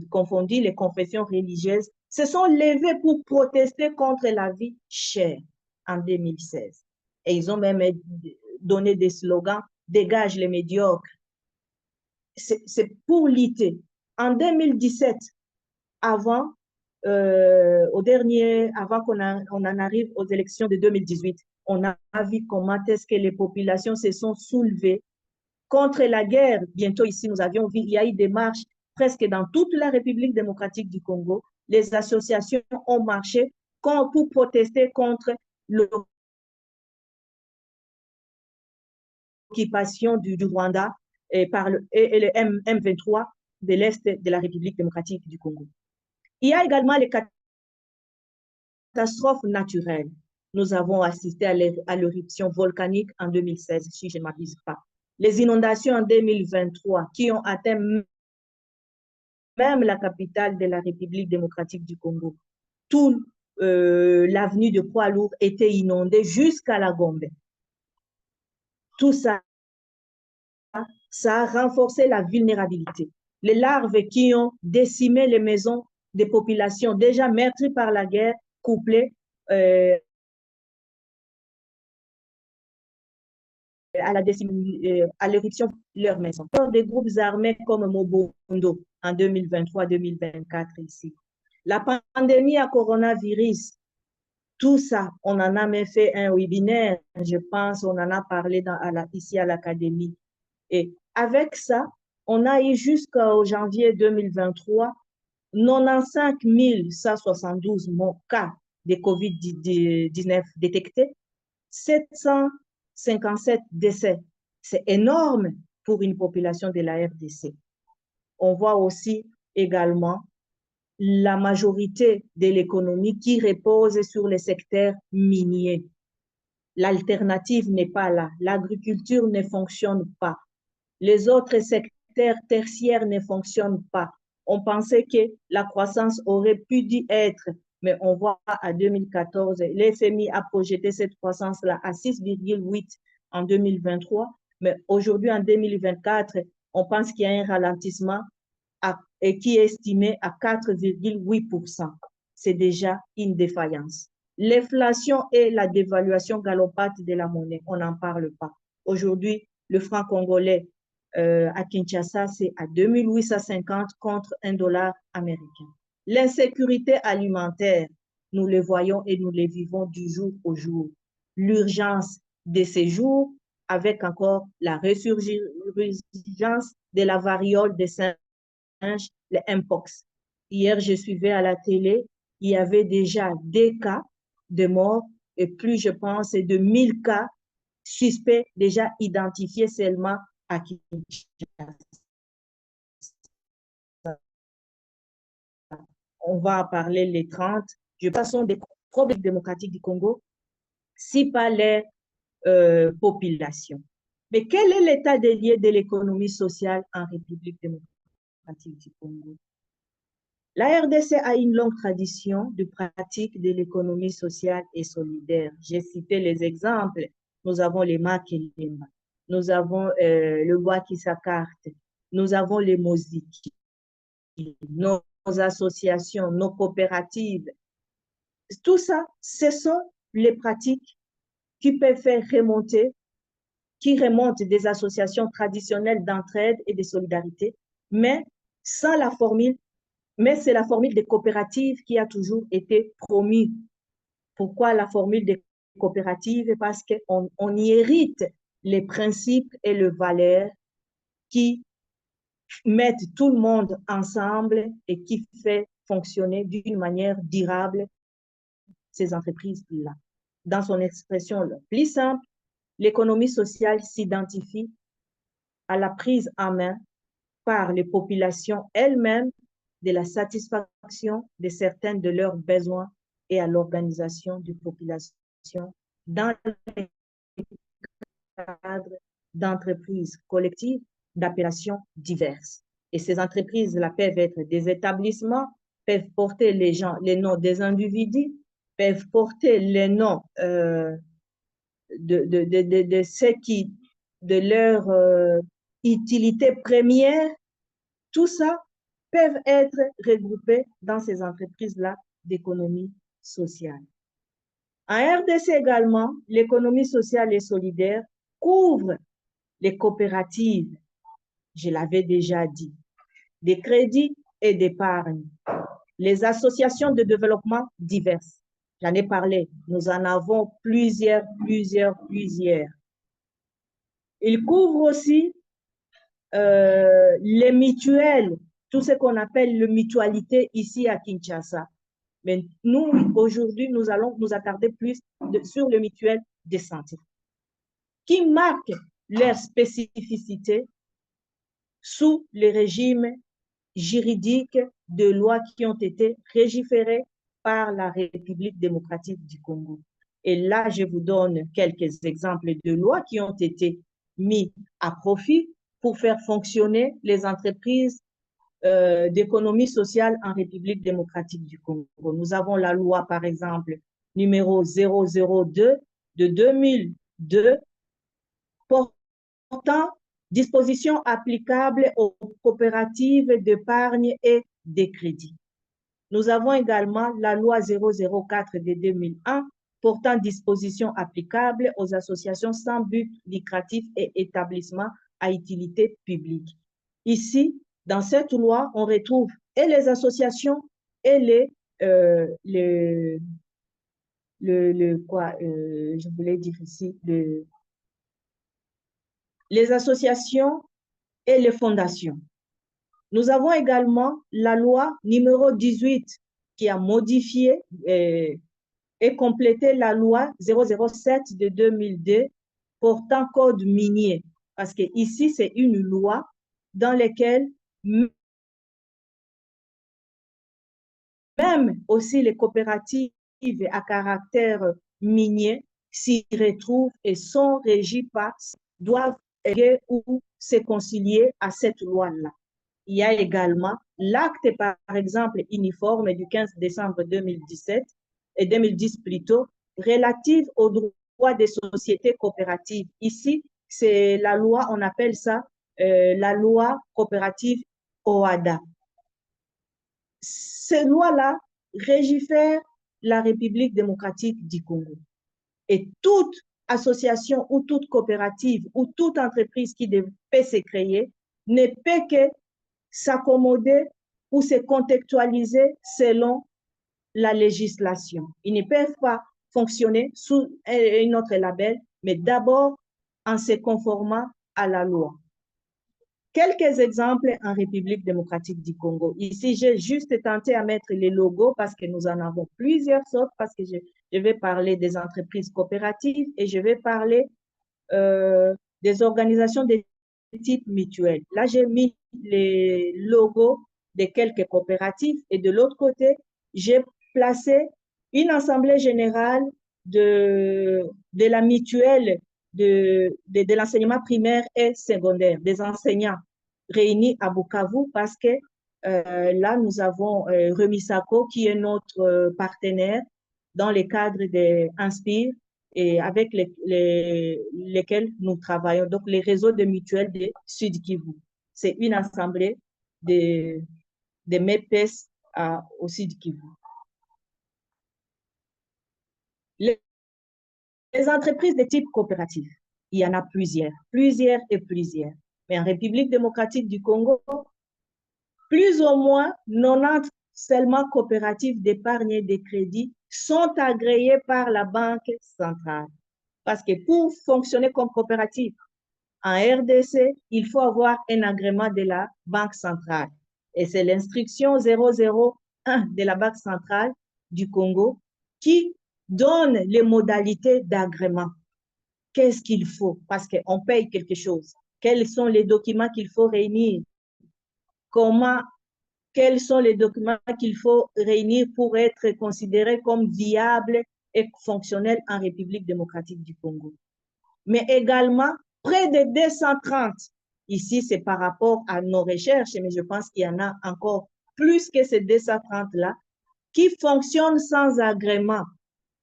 confondues, les confessions religieuses, se sont levées pour protester contre la vie chère en 2016. Et ils ont même donné des slogans, « Dégage les médiocres ». C'est pour lutter. En 2017, avant qu'on en arrive aux élections de 2018, on a vu comment est-ce que les populations se sont soulevées contre la guerre. Bientôt ici, nous avions vu, il y a eu des marches presque dans toute la République démocratique du Congo. Les associations ont marché pour protester contre l'occupation du Rwanda et le M23 de l'Est de la République démocratique du Congo. Il y a également les catastrophes naturelles. Nous avons assisté à l'éruption volcanique en 2016, si je ne m'abuse pas. Les inondations en 2023 qui ont atteint même la capitale de la République démocratique du Congo. Toute l'avenue de Poids-Lourd était inondée jusqu'à la Gombe. Tout ça, ça a renforcé la vulnérabilité. Les larves qui ont décimé les maisons des populations déjà meurtries par la guerre, couplées à l'éruption de leurs maisons. Des groupes armés comme Mobondo en 2023-2024 ici. La pandémie à coronavirus, tout ça, on en a même fait un webinaire, je pense, on en a parlé ici à l'Académie. Et avec ça, on a eu jusqu'au janvier 2023 95 172 cas de COVID-19 détectés, 757 décès. C'est énorme pour une population de la RDC. On voit aussi également la majorité de l'économie qui repose sur les secteurs miniers. L'alternative n'est pas là. L'agriculture ne fonctionne pas. Les autres secteurs tertiaires ne fonctionnent pas. On pensait que la croissance aurait pu dû être, mais on voit à 2014, l'FMI a projeté cette croissance-là à 6,8 en 2023, mais aujourd'hui, en 2024, on pense qu'il y a un ralentissement et qui est estimé à 4,8%. C'est déjà une défaillance. L'inflation et la dévaluation galopante de la monnaie, on n'en parle pas. Aujourd'hui, le franc congolais à Kinshasa, c'est à 2850 contre $1 américain. L'insécurité alimentaire, nous le voyons et nous le vivons du jour au jour. L'urgence de ces jours, avec encore la résurgence de la variole des singes, le Mpox. Hier, je suivais à la télé, il y avait déjà des cas de mort et plus, je pense, de 1000 cas suspects déjà identifiés seulement à Kinshasa. On va en parler les 30. Je pense que ce sont des problèmes démocratiques du Congo, si pas les populations. Mais quel est l'état des lieux de l'économie sociale en République démocratique du Congo? La RDC a une longue tradition de pratique de l'économie sociale et solidaire. J'ai cité les exemples. Nous avons les Makelema, nous avons le bois qui s'accarte, nous avons les Mosiki, nos associations, nos coopératives. Tout ça, ce sont les pratiques qui peuvent faire remonter, qui remontent des associations traditionnelles d'entraide et de solidarité, mais sans la formule. Mais c'est la formule des coopératives qui a toujours été promise. Pourquoi la formule des coopératives? Parce qu'on y hérite les principes et les valeurs qui mettent tout le monde ensemble et qui fait fonctionner d'une manière durable ces entreprises-là. Dans son expression la plus simple, l'économie sociale s'identifie à la prise en main par les populations elles-mêmes de la satisfaction de certains de leurs besoins et à l'organisation de populations dans le cadre d'entreprises collectives d'appellations diverses. Et ces entreprises-là peuvent être des établissements, peuvent porter les noms des individus, peuvent porter les noms de ceux qui, de leur utilité première. Tout ça peuvent être regroupés dans ces entreprises-là d'économie sociale. En RDC également, l'économie sociale et solidaire couvre les coopératives, je l'avais déjà dit, des crédits et d'épargne, les associations de développement diverses. J'en ai parlé, nous en avons plusieurs. Il couvre aussi les mutuelles, tout ce qu'on appelle le mutualité ici à Kinshasa. Mais nous, aujourd'hui, nous allons nous attarder plus sur le mutuel de santé, qui marque leur spécificité sous les régimes juridiques de lois qui ont été légiférées par la République démocratique du Congo. Et là, je vous donne quelques exemples de lois qui ont été mis à profit pour faire fonctionner les entreprises d'économie sociale en République démocratique du Congo. Nous avons la loi, par exemple, numéro 002 de 2002, portant dispositions applicables aux coopératives d'épargne et de crédit. Nous avons également la loi 004 de 2001, portant dispositions applicables aux associations sans but lucratif et établissements à utilité publique. Ici, dans cette loi, on retrouve et les associations et je voulais dire ici, les associations et les fondations. Nous avons également la loi numéro 18 qui a modifié et complété la loi 007 de 2002 portant code minier. Parce que ici, c'est une loi dans laquelle même aussi les coopératives à caractère minier s'y retrouvent et sont régies par, doivent aider ou se concilier à cette loi-là. Il y a également l'acte, par exemple, uniforme du 15 décembre 2017 et 2010 plutôt, relative aux droits des sociétés coopératives. Ici, c'est la loi, on appelle ça la loi coopérative OHADA. Ces lois-là légifèrent la République démocratique du Congo. Et toute association ou toute coopérative ou toute entreprise qui peut se créer ne peut que s'accommoder ou se contextualiser selon la législation. Ils ne peuvent pas fonctionner sous un autre label, mais d'abord en se conformant à la loi. Quelques exemples en République démocratique du Congo. Ici, j'ai juste tenté à mettre les logos parce que nous en avons plusieurs sortes, parce que je vais parler des entreprises coopératives et je vais parler des organisations de type mutuel. Là, j'ai mis les logos de quelques coopératives et de l'autre côté, j'ai placé une assemblée générale de la mutuelle de l'enseignement primaire et secondaire, des enseignants réunis à Bukavu parce que là, nous avons Remisako qui est notre partenaire dans le cadre d'Inspire et avec lesquels nous travaillons, donc les réseaux de mutuelles de Sud Kivu. C'est une assemblée de MEPES au Sud Kivu. Les entreprises de type coopératif, il y en a plusieurs. Mais en République démocratique du Congo, plus ou moins 90 seulement coopératives d'épargne et de crédit sont agréées par la Banque centrale. Parce que pour fonctionner comme coopérative en RDC, il faut avoir un agrément de la Banque centrale. Et c'est l'instruction 001 de la Banque centrale du Congo qui donne les modalités d'agrément. Qu'est-ce qu'il faut? Parce qu'on paye quelque chose. Quels sont les documents qu'il faut réunir? Quels sont les documents qu'il faut réunir pour être considérés comme viables et fonctionnels en République démocratique du Congo? Mais également, près de 230. Ici, c'est par rapport à nos recherches, mais je pense qu'il y en a encore plus que ces 230-là qui fonctionnent sans agrément.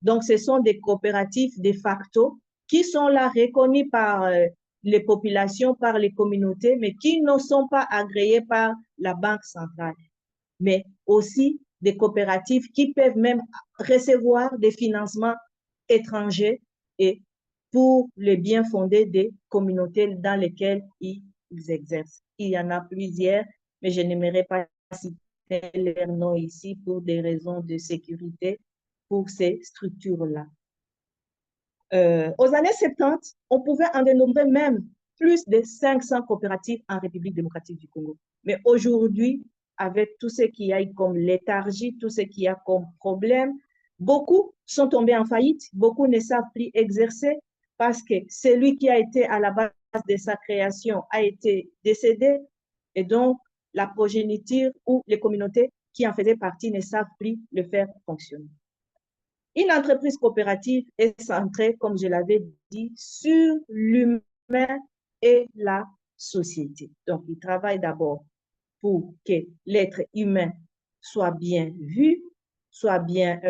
Donc, ce sont des coopératives de facto qui sont là reconnues par les populations, par les communautés, mais qui ne sont pas agréées par la Banque centrale. Mais aussi des coopératives qui peuvent même recevoir des financements étrangers et pour le bien fondé des communautés dans lesquelles ils exercent. Il y en a plusieurs, mais je n'aimerais pas citer leurs noms ici pour des raisons de sécurité pour ces structures-là. Aux années 70, on pouvait en dénombrer même plus de 500 coopératives en République démocratique du Congo. Mais aujourd'hui, avec tout ce qu'il y a comme léthargie, tout ce qu'il y a comme problème, beaucoup sont tombés en faillite, beaucoup ne savent plus exercer parce que celui qui a été à la base de sa création a été décédé et donc la progéniture ou les communautés qui en faisaient partie ne savent plus le faire fonctionner. Une entreprise coopérative est centrée, comme je l'avais dit, sur l'humain et la société. Donc, il travaille d'abord pour que l'être humain soit bien vu, soit bien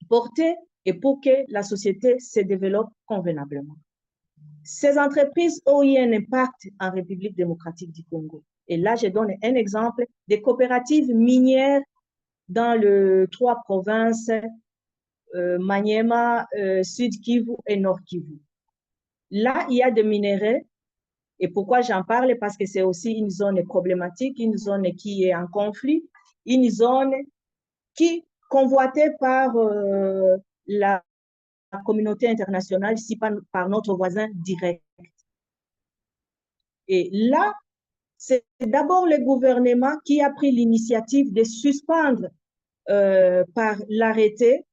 porté et pour que la société se développe convenablement. Ces entreprises ont eu un impact en République démocratique du Congo. Et là, je donne un exemple des coopératives minières dans les 3 provinces, Maniema, Sud Kivu et Nord Kivu. Là, il y a des minéraux. Et pourquoi j'en parle? Parce que c'est aussi une zone problématique, une zone qui est en conflit, une zone qui convoitée par la communauté internationale, si pas par notre voisin direct. Et là, c'est d'abord le gouvernement qui a pris l'initiative de suspendre par l'arrêté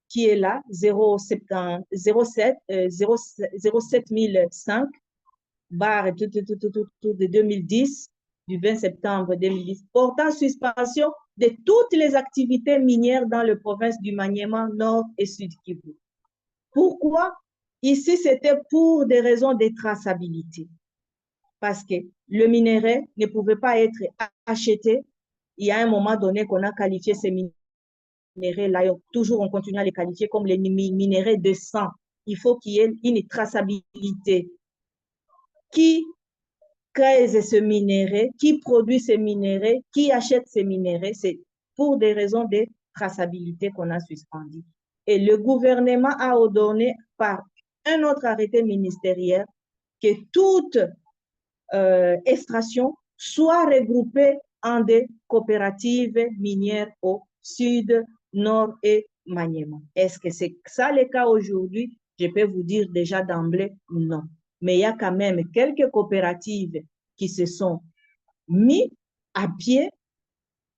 qui est là, 07005, barre de 2010, du 20 septembre 2010, portant suspension de toutes les activités minières dans les provinces du Maniema, Nord et Sud Kivu. Pourquoi? Ici, c'était pour des raisons de traçabilité. Parce que le minerai ne pouvait pas être acheté. Il y a un moment donné qu'on a qualifié ces minéraux-là, toujours on continue à les qualifier comme les minéraux de sang. Il faut qu'il y ait une traçabilité. Qui crée ce minerai, qui produit ces minéraux, qui achète ces minéraux, c'est pour des raisons de traçabilité qu'on a suspendu. Et le gouvernement a ordonné par un autre arrêté ministériel que toute extraction soit regroupée en des coopératives minières au sud, nord et Maniema. Est-ce que c'est ça le cas aujourd'hui? Je peux vous dire déjà d'emblée non. Mais il y a quand même quelques coopératives qui se sont mis à pied,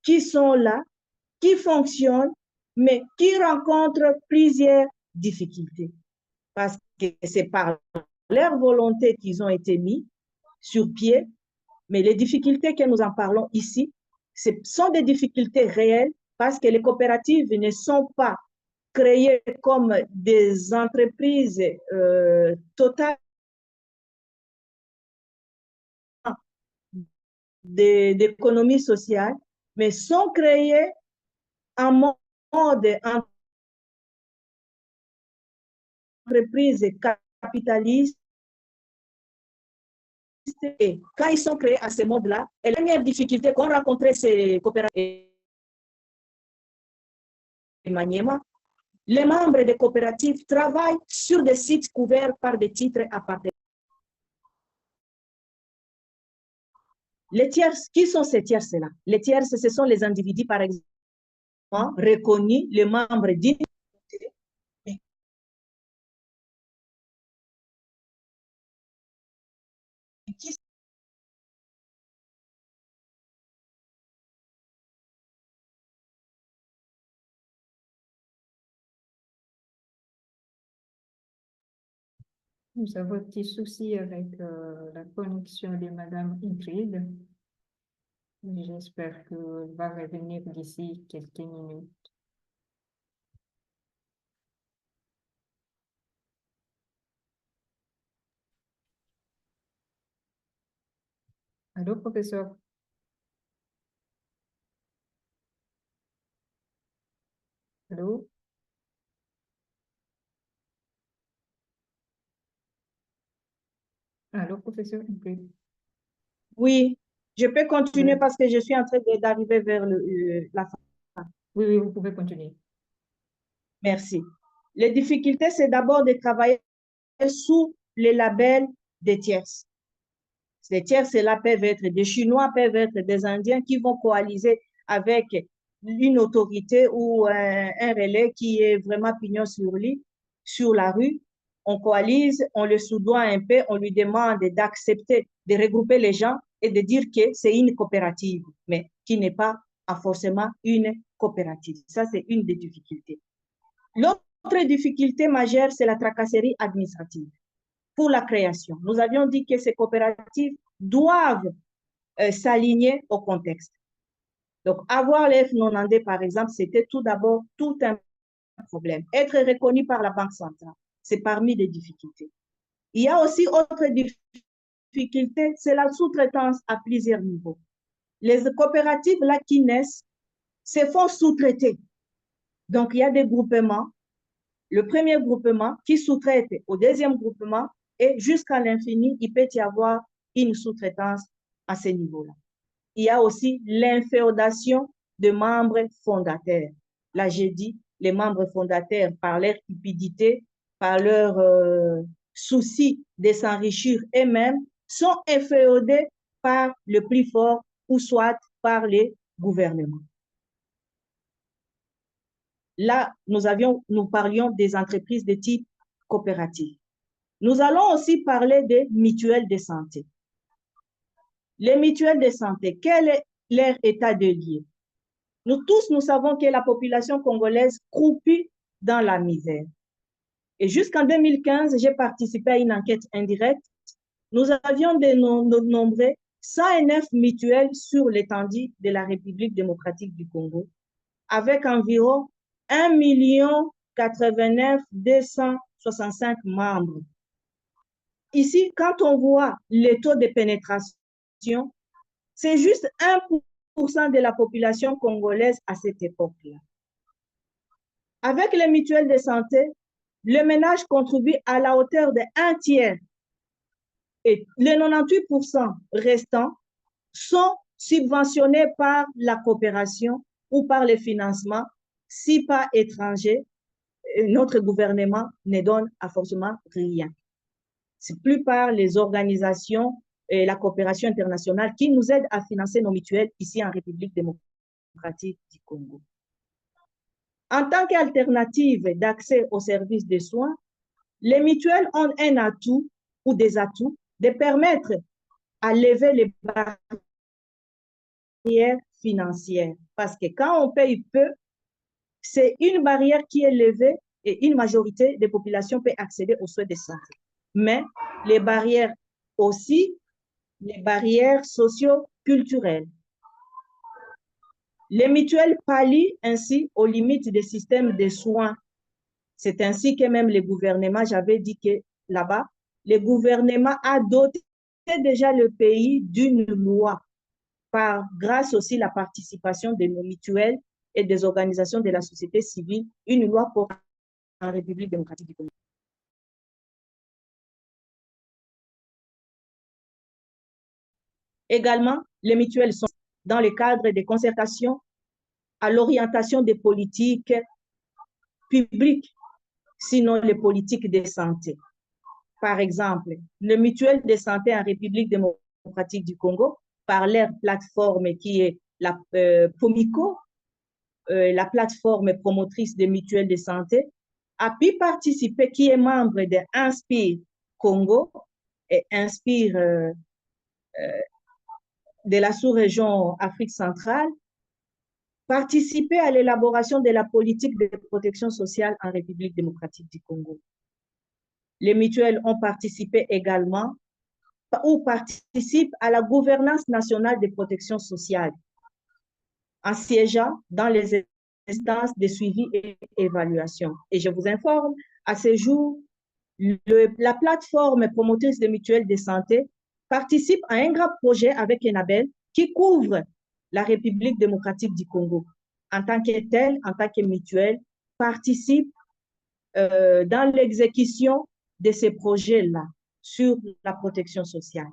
qui sont là, qui fonctionnent, mais qui rencontrent plusieurs difficultés. Parce que c'est par leur volonté qu'ils ont été mis sur pied, mais les difficultés que nous en parlons ici, ce sont des difficultés réelles parce que les coopératives ne sont pas créées comme des entreprises totales d'économie sociale, mais sont créées en mode entreprise capitaliste. Et quand ils sont créés à ce mode-là, la première difficulté qu'ont rencontré ces coopératives, les membres des coopératives travaillent sur des sites couverts par des titres appartenant. Les tierces, qui sont ces tierces-là? Les tierces, ce sont les individus, par exemple, reconnus, les membres d'une Nous avons un petit souci avec la connexion de Madame Ingrid. J'espère qu'elle va revenir d'ici quelques minutes. Allô, professeur? Allô? Allô, professeur Ingrid? Oui, je peux continuer parce que je suis en train d'arriver vers la fin. Oui, oui, vous pouvez continuer. Merci. Les difficultés, c'est d'abord de travailler sous les labels des tierces. Les tierces, cela peuvent être des Chinois, peuvent être des Indiens qui vont coaliser avec une autorité ou un relais qui est vraiment pignon sur lit, sur la rue. On coalise, on le soudoie un peu, on lui demande d'accepter, de regrouper les gens et de dire que c'est une coopérative, mais qui n'est pas forcément une coopérative. Ça, c'est une des difficultés. L'autre difficulté majeure, c'est la tracasserie administrative pour la création. Nous avions dit que ces coopératives doivent s'aligner au contexte. Donc, avoir les F90, par exemple, c'était tout d'abord tout un problème. Être reconnu par la Banque centrale, c'est parmi les difficultés. Il y a aussi autre difficulté, c'est la sous-traitance à plusieurs niveaux. Les coopératives là qui naissent se font sous-traiter. Donc, il y a des groupements. Le premier groupement qui sous-traite au deuxième groupement et jusqu'à l'infini, il peut y avoir une sous-traitance à ce niveau-là. Il y a aussi l'inféodation de membres fondateurs. Là, j'ai dit, les membres fondateurs, par leur cupidité, par leur souci de s'enrichir eux-mêmes, sont inféodés par le plus fort ou soit par les gouvernements. Là, nous parlions des entreprises de type coopératif. Nous allons aussi parler des mutuelles de santé. Les mutuelles de santé, quel est leur état de lieu? Nous tous, nous savons que la population congolaise croupit dans la misère. Et jusqu'en 2015, j'ai participé à une enquête indirecte. Nous avions dénombré 109 mutuelles sur l'étendue de la République démocratique du Congo, avec environ 1 89 265 membres. Ici, quand on voit le taux de pénétration, c'est juste 1% de la population congolaise à cette époque-là. Avec les mutuelles de santé, le ménage contribue à la hauteur de 1/3 et les 98% restants sont subventionnés par la coopération ou par les financements, si pas étrangers, notre gouvernement ne donne forcément rien. C'est plus par les organisations et la coopération internationale qui nous aident à financer nos mutuelles ici en République démocratique du Congo. En tant qu'alternative d'accès aux services de soins, les mutuelles ont un atout ou des atouts de permettre à lever les barrières financières. Parce que quand on paye peu, c'est une barrière qui est levée et une majorité des populations peut accéder aux soins de santé. Mais les barrières aussi, les barrières socio-culturelles. Les mutuelles pallient ainsi aux limites des systèmes de soins. C'est ainsi que même le gouvernement, j'avais dit que là-bas, le gouvernement a doté déjà le pays d'une loi grâce aussi à la participation de nos mutuelles et des organisations de la société civile, une loi pour la République démocratique du Congo. Également, les mutuelles sont dans le cadre des concertations à l'orientation des politiques publiques, sinon les politiques de santé. Par exemple, le mutuelle de santé en République démocratique du Congo, par leur plateforme qui est la POMICO, la plateforme promotrice des mutuelles de santé, a pu participer, qui est membre de Inspire Congo et Inspire de la sous-région Afrique centrale, participer à l'élaboration de la politique de protection sociale en République démocratique du Congo. Les mutuelles ont participé également ou participent à la gouvernance nationale de protection sociale en siégeant dans les instances de suivi et évaluation. Et je vous informe, à ce jour, la plateforme promotrice des mutuelles de santé participe à un grand projet avec Enabel qui couvre la République démocratique du Congo. En tant que telle, en tant que mutuelle, participe dans l'exécution de ces projets-là sur la protection sociale.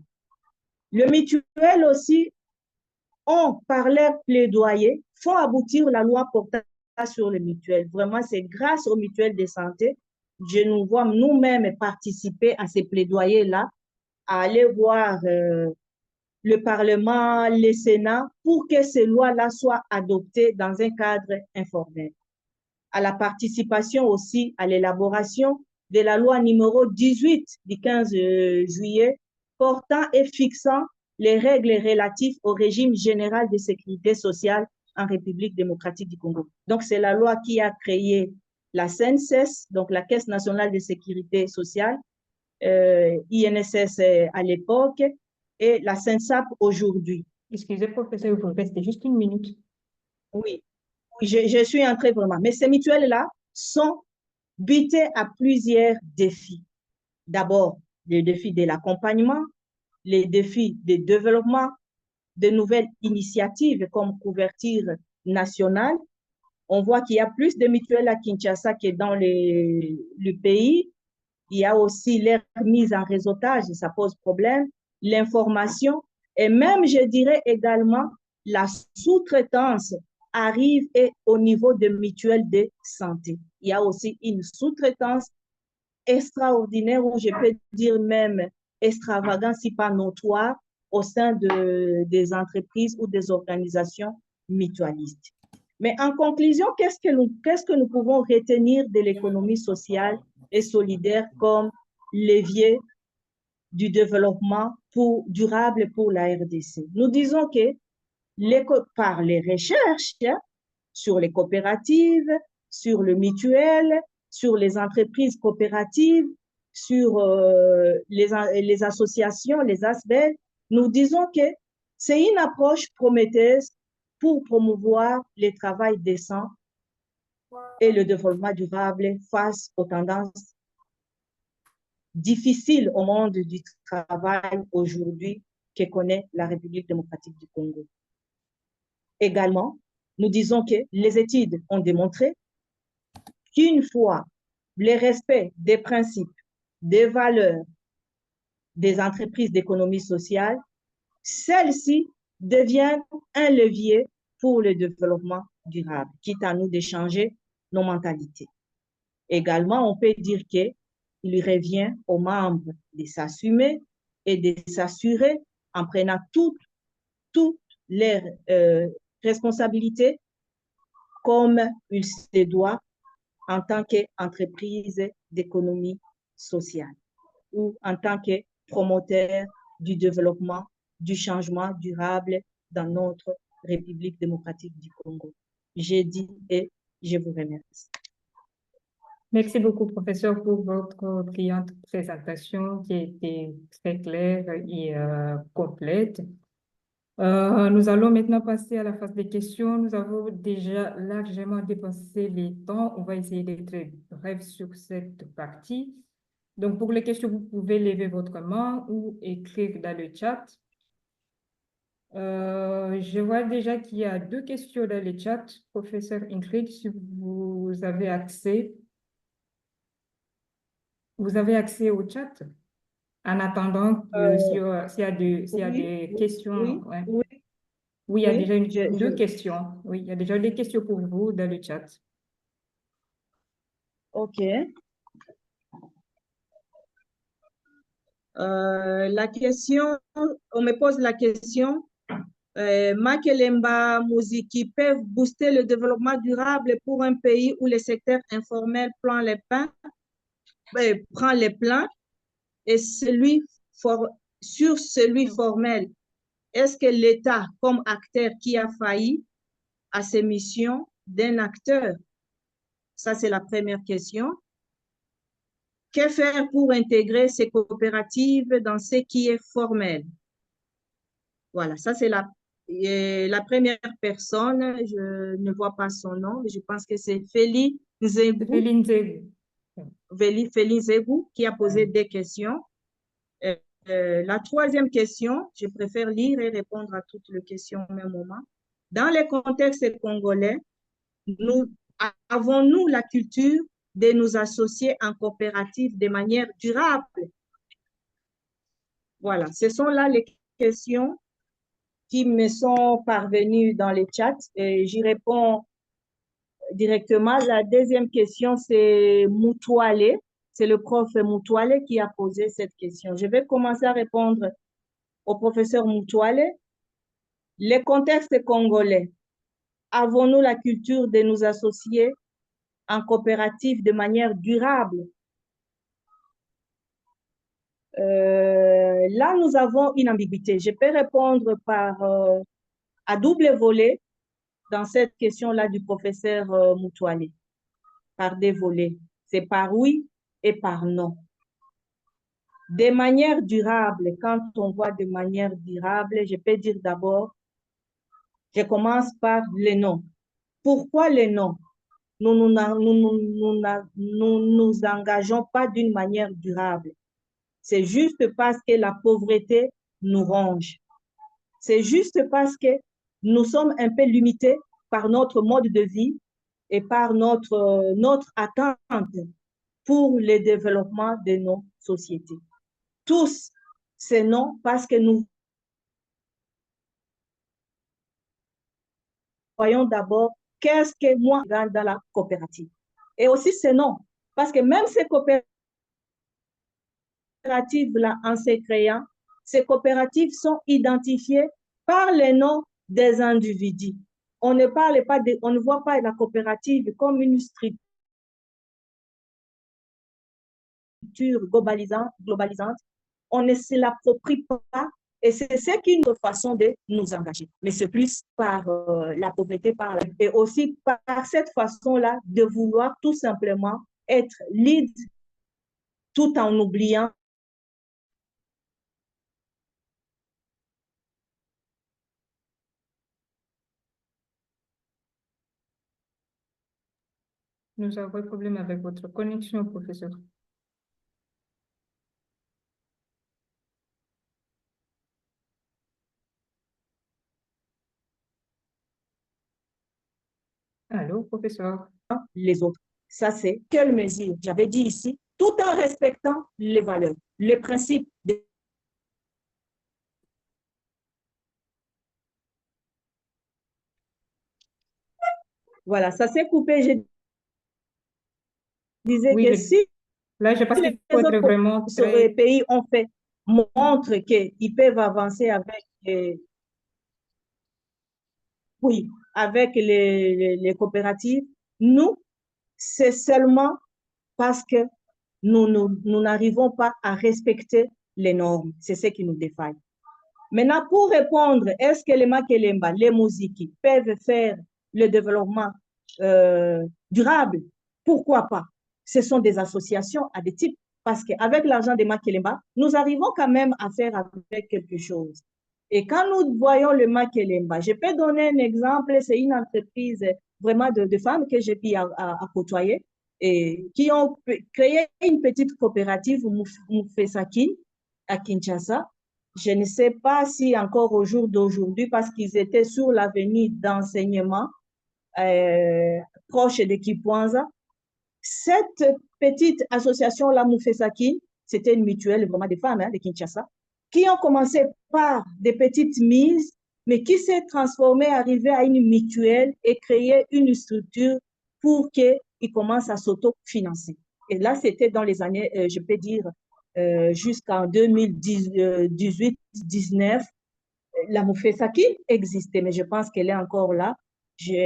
Les mutuelles aussi ont, par leur plaidoyer, font aboutir la loi portant sur les mutuelles. Vraiment, c'est grâce aux mutuelles de santé que nous vois nous-mêmes participer à ces plaidoyers-là, à aller voir le Parlement, le Sénat, pour que ces lois-là soient adoptées dans un cadre informel. À la participation aussi à l'élaboration de la loi numéro 18 du 15 juillet portant et fixant les règles relatives au régime général de sécurité sociale en République démocratique du Congo. Donc, c'est la loi qui a créé la CNSS, donc la Caisse nationale de sécurité sociale, INSS à l'époque, et la CENSAP aujourd'hui. Excusez, professeur, vous restez juste une minute. Oui, je suis entrée vraiment. Mais ces mutuelles-là sont butées à plusieurs défis. D'abord, les défis de l'accompagnement, les défis de développement, de nouvelles initiatives comme couverture nationale. On voit qu'il y a plus de mutuelles à Kinshasa que dans le pays. Il y a aussi leur mise en réseautage, ça pose problème, l'information et même, je dirais également, la sous-traitance arrive et au niveau des mutuelles de santé. Il y a aussi une sous-traitance extraordinaire, ou je peux dire même extravagante, si pas notoire, au sein des entreprises ou des organisations mutualistes. Mais en conclusion, qu'est-ce que nous pouvons retenir de l'économie sociale et solidaire comme levier du développement durable pour la RDC? Nous disons que par les recherches sur les coopératives, sur le mutuel, sur les entreprises coopératives, sur les associations, les ASBEL, nous disons que c'est une approche prometteuse pour promouvoir le travail décent et le développement durable face aux tendances difficiles au monde du travail aujourd'hui que connaît la République démocratique du Congo. Également, nous disons que les études ont démontré qu'une fois le respect des principes, des valeurs des entreprises d'économie sociale, celles-ci deviennent un levier pour le développement durable, quitte à nous de changer nos mentalités. Également, on peut dire qu'il revient aux membres de s'assumer et de s'assurer en prenant toutes leurs responsabilités comme il se doit en tant qu'entreprise d'économie sociale ou en tant que promoteur du développement du changement durable dans notre République démocratique du Congo. J'ai dit et je vous remercie. Merci beaucoup, professeur, pour votre brillante présentation qui a été très claire et complète. Nous allons maintenant passer à la phase des questions. Nous avons déjà largement dépassé les temps. On va essayer d'être bref sur cette partie. Donc, pour les questions, vous pouvez lever votre main ou écrire dans le chat. Je vois déjà qu'il y a 2 questions dans le chat. Professeur Ingrid, si vous avez accès au chat en attendant que s'il y a des questions. Oui, Ouais. oui, Oui, il y a déjà je- 2 questions. Oui, il y a déjà des questions pour vous dans le chat. OK. La question, on me pose la question, Makelemba Muziki peuvent booster le développement durable pour un pays où le secteur informel prend les plans et sur celui formel, est-ce que l'État, comme acteur qui a failli à ses missions d'un acteur? Ça, c'est la première question. Que faire pour intégrer ces coopératives dans ce qui est formel? Voilà, ça c'est la première personne. Je ne vois pas son nom, mais je pense que c'est Feli Nzegou, Féline Zégou. Feli Nzegou qui a posé des questions. La troisième question, je préfère lire et répondre à toutes les questions au même moment. Dans les contextes congolais, avons-nous la culture de nous associer en coopérative de manière durable? Voilà, ce sont là les questions qui me sont parvenues dans les chats et j'y réponds directement. La deuxième question, c'est Moutoualé. C'est le prof Moutoualé qui a posé cette question. Je vais commencer à répondre au professeur Moutoualé. Les contextes congolais, avons-nous la culture de nous associer en coopérative de manière durable? Là, nous avons une ambiguïté. Je peux répondre à double volet dans cette question-là du professeur Moutoualé, par des volets. C'est par oui et par non. De manière durable, quand on voit de manière durable, je peux dire d'abord, je commence par les noms. Pourquoi les noms? Nous nous engageons pas d'une manière durable. C'est juste parce que la pauvreté nous ronge. C'est juste parce que nous sommes un peu limités par notre mode de vie et par notre attente pour le développement de nos sociétés. Tous ces noms parce que nous voyons d'abord qu'est-ce que moi je gagne dans la coopérative. Et aussi ces noms, parce que même ces coopératives-là, en se créant, ces coopératives sont identifiées par les noms des individus. On ne voit pas la coopérative comme une structure globalisante. On ne se l'approprie pas et c'est ce qui est notre façon de nous engager. Mais c'est plus par la pauvreté, et aussi par cette façon-là de vouloir tout simplement être lead tout en oubliant. Nous avons un problème avec votre connexion, professeur. Allô, professeur? Les autres. Ça, c'est quelle mesure? J'avais dit ici, tout en respectant les valeurs, les principes. Voilà, ça s'est coupé. Je disais Oui, que si là, je pense qu'il les faut être autres vraiment très... pays ont fait, montrent qu'ils peuvent avancer avec, oui, avec les coopératives, nous, c'est seulement parce que nous n'arrivons pas à respecter les normes. C'est ce qui nous défaille. Maintenant, pour répondre, est-ce que les Makelemba, les Muziki peuvent faire le développement durable? Pourquoi pas? Ce sont des associations à des types, parce qu'avec l'argent des Makelemba, nous arrivons quand même à faire avec quelque chose. Et quand nous voyons le Makelemba, je peux donner un exemple, c'est une entreprise vraiment de femmes que j'ai pu à côtoyer et qui ont créé une petite coopérative Mufesakin à Kinshasa. Je ne sais pas si encore au jour d'aujourd'hui, parce qu'ils étaient sur l'avenue d'enseignement proche de Kipwanza. Cette petite association-là, Mufesakin, c'était une mutuelle vraiment des femmes de Kinshasa, qui ont commencé par des petites mises, mais qui s'est transformée, arrivée à une mutuelle et créer une structure pour qu'ils commencent à s'autofinancer. Et là, c'était dans les années, je peux dire, jusqu'en 2018-19, la Mufesakin existait, mais je pense qu'elle est encore là.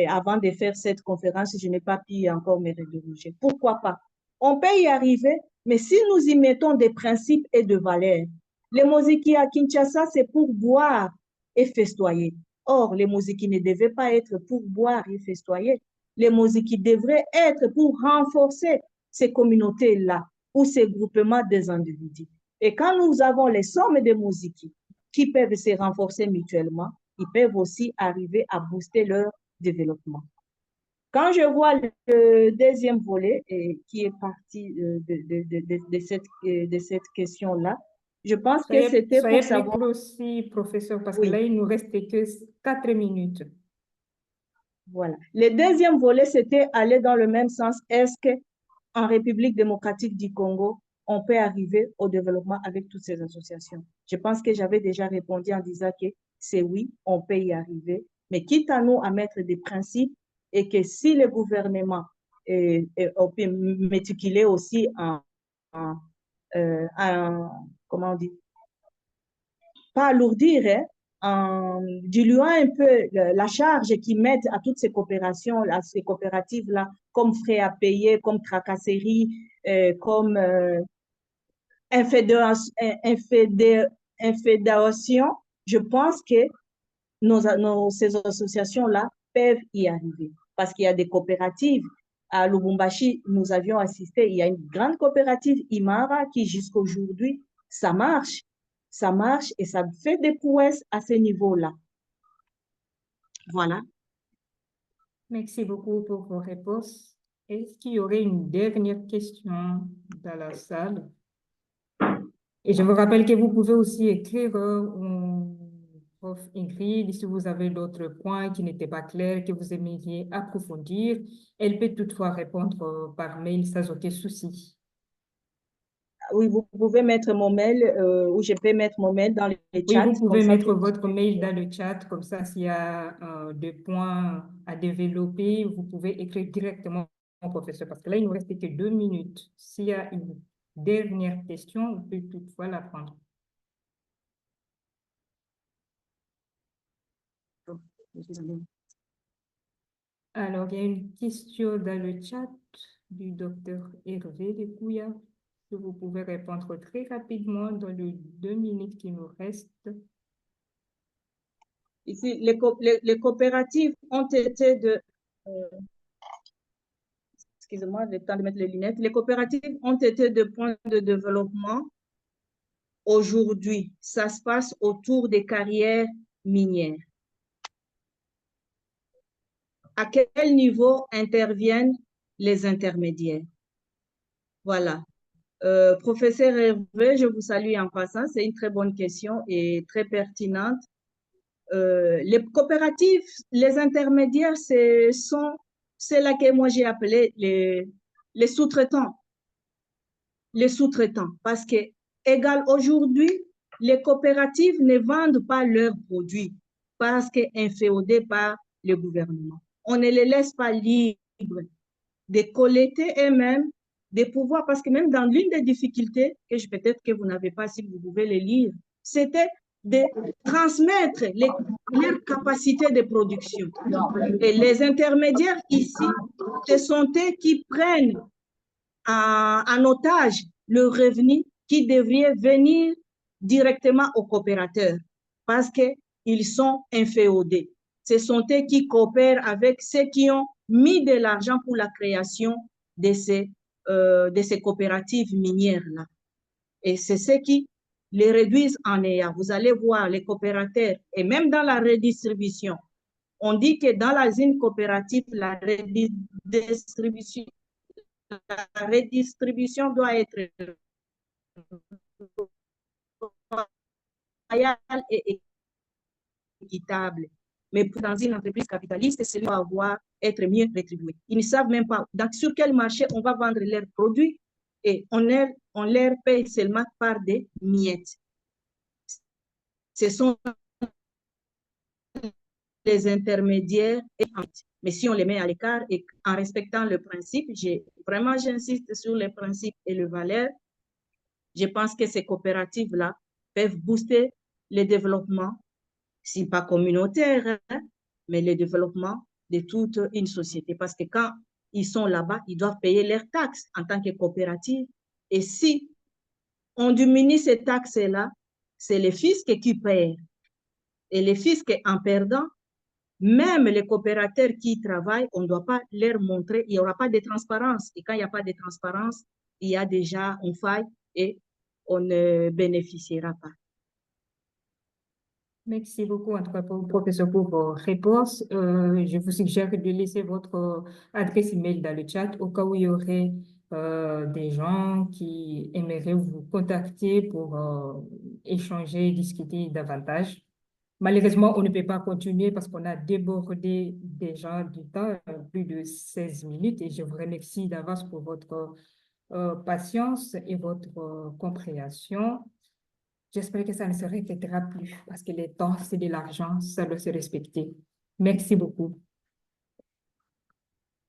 Avant de faire cette conférence, je n'ai pas pu encore me rediriger. Pourquoi pas? On peut y arriver, mais si nous y mettons des principes et de valeurs, les Muziki à Kinshasa, c'est pour boire et festoyer. Or, les Muziki ne devaient pas être pour boire et festoyer. Les Muziki devraient être pour renforcer ces communautés-là ou ces groupements des individus. Et quand nous avons les sommes de Muziki qui peuvent se renforcer mutuellement, ils peuvent aussi arriver à booster leur développement. Quand je vois le deuxième volet qui est parti de cette question-là, je pense que c'était pour savoir... Soyez aussi, professeur, parce oui. que là, il nous reste que 4 minutes. Voilà. Le deuxième volet, c'était aller dans le même sens. Est-ce qu'en République démocratique du Congo, on peut arriver au développement avec toutes ces associations? Je pense que j'avais déjà répondu en disant que c'est oui, on peut y arriver, mais quitte à nous à mettre des principes et que si le gouvernement on peut méticuler aussi comment on dit, pas alourdir, hein, en diluant un peu la charge qu'ils mettent à toutes ces coopérations, à ces coopératives-là, comme frais à payer, comme tracasserie, comme infédération, je pense que ces associations-là peuvent y arriver. Parce qu'il y a des coopératives. À Lubumbashi, nous avions assisté, il y a une grande coopérative, Imara, qui jusqu'à aujourd'hui, ça marche et ça fait des prouesses à ce niveau-là. Voilà. Merci beaucoup pour vos réponses. Est-ce qu'il y aurait une dernière question dans la salle? Et je vous rappelle que vous pouvez aussi écrire au prof Ingrid si vous avez d'autres points qui n'étaient pas clairs, que vous aimeriez approfondir. Elle peut toutefois répondre par mail sans aucun souci. Oui, vous pouvez mettre mon mail ou je peux mettre mon mail dans le chat. Oui, vous pouvez mettre votre mail dans le chat, comme ça, s'il y a des points à développer, vous pouvez écrire directement au professeur, parce que là, il ne nous reste que 2 minutes. S'il y a une dernière question, on peut toutefois la prendre. Alors, il y a une question dans le chat du docteur Hervé de Kouya, que vous pouvez répondre très rapidement dans les 2 minutes qui nous restent. Ici, les coopératives ont été de... excusez-moi, le temps de mettre les lunettes. Les coopératives ont été de points de développement. Aujourd'hui, ça se passe autour des carrières minières. À quel niveau interviennent les intermédiaires? Voilà. Professeur Hervé, je vous salue en passant. C'est une très bonne question et très pertinente. Les coopératives, les intermédiaires, c'est là que moi j'ai appelé les sous-traitants. Les sous-traitants. Parce que, égal aujourd'hui, les coopératives ne vendent pas leurs produits parce qu'inféodés par le gouvernement. On ne les laisse pas libres de collecter eux-mêmes des pouvoirs, parce que même dans l'une des difficultés, que peut-être que vous n'avez pas, si vous pouvez les lire, c'était de transmettre leurs capacités de production. Et les intermédiaires ici, ce sont eux qui prennent en otage le revenu qui devrait venir directement aux coopérateurs. parce qu'ils sont inféodés. Ce sont eux qui coopèrent avec ceux qui ont mis de l'argent pour la création de ces coopératives minières-là. Et c'est ce qui les réduisent en néant. Vous allez voir les coopérateurs, et même dans la redistribution, on dit que dans la zone coopérative, la redistribution doit être royale et équitable. Mais dans une entreprise capitaliste, c'est doit être mieux rétribué. Ils ne savent même pas sur quel marché on va vendre leurs produits et on leur paye seulement par des miettes. Ce sont les intermédiaires. Mais si on les met à l'écart et en respectant le principe, j'insiste sur les principes et les valeurs, je pense que ces coopératives-là peuvent booster le développement, si pas communautaire, hein, mais le développement de toute une société. Parce que quand ils sont là-bas, ils doivent payer leurs taxes en tant que coopérative. Et si on diminue ces taxes-là, c'est les fiscs qui paient. Et les fiscs, en perdant, même les coopérateurs qui travaillent, on ne doit pas leur montrer, il n'y aura pas de transparence. Et quand il n'y a pas de transparence, il y a déjà une faille et on ne bénéficiera pas. Merci beaucoup, en tout cas, professeur, pour vos réponses. Je vous suggère de laisser votre adresse email dans le chat au cas où il y aurait des gens qui aimeraient vous contacter pour échanger, discuter davantage. Malheureusement, on ne peut pas continuer parce qu'on a débordé déjà du temps, plus de 16 minutes, et je vous remercie d'avance pour votre patience et votre compréhension. J'espère que ça ne se répétera plus parce que le temps, c'est de l'argent, ça doit se respecter. Merci beaucoup.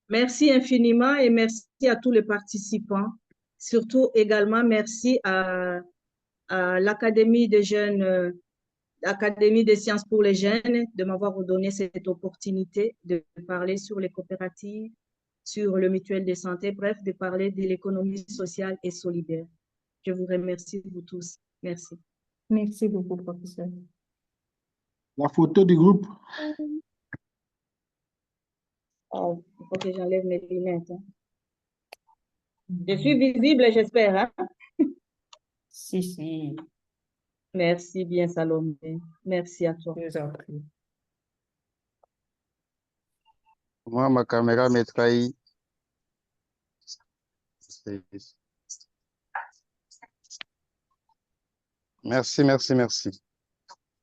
Merci infiniment et merci à tous les participants. Surtout également, merci à l'Académie des jeunes, l'Académie des sciences pour les jeunes de m'avoir donné cette opportunité de parler sur les coopératives, sur le mutuel de santé, bref, de parler de l'économie sociale et solidaire. Je vous remercie, vous tous. Merci. Merci beaucoup, professeur. La photo du groupe. Oh, il faut que j'enlève mes lunettes. Hein. Je suis visible, j'espère. Hein? Si. Merci bien, Salomé. Merci à toi. Je vous en prie. Moi, ma caméra m'est trahi. Merci.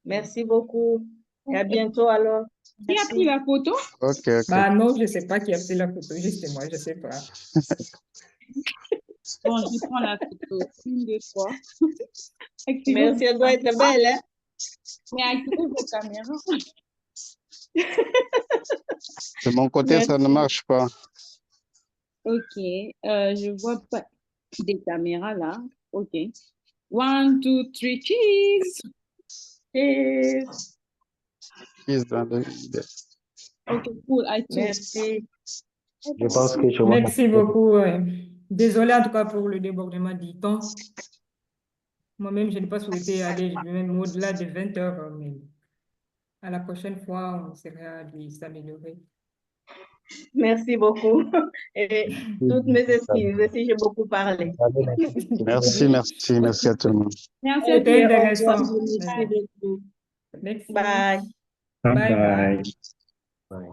Merci beaucoup. Et à bientôt alors. Qui a pris la photo? Ok. Bah non, je ne sais pas qui a pris la photo, justement, je ne sais pas. Bon, je prends la photo. 1, 2, 3. Merci, elle doit être belle, hein? Mais activez vos caméras. De mon côté, Merci. ça ne marche pas. Ok, je vois pas des caméras là. Ok. 1, 2, 3, cheese. Cheers. Cheese dans le- Ok, cool. I took. Merci. Je pense que je vois. Merci beaucoup. Désolée en tout cas pour le débordement du temps. Moi-même, je n'ai pas souhaité aller même au-delà de 20 heures, mais à la prochaine fois, on essaiera de s'améliorer. Merci beaucoup. Et toutes mes excuses si j'ai beaucoup parlé. Merci à tout le monde. Merci à C'était tous. intéressant. Merci beaucoup. Merci. Bye. Bye bye. Bye.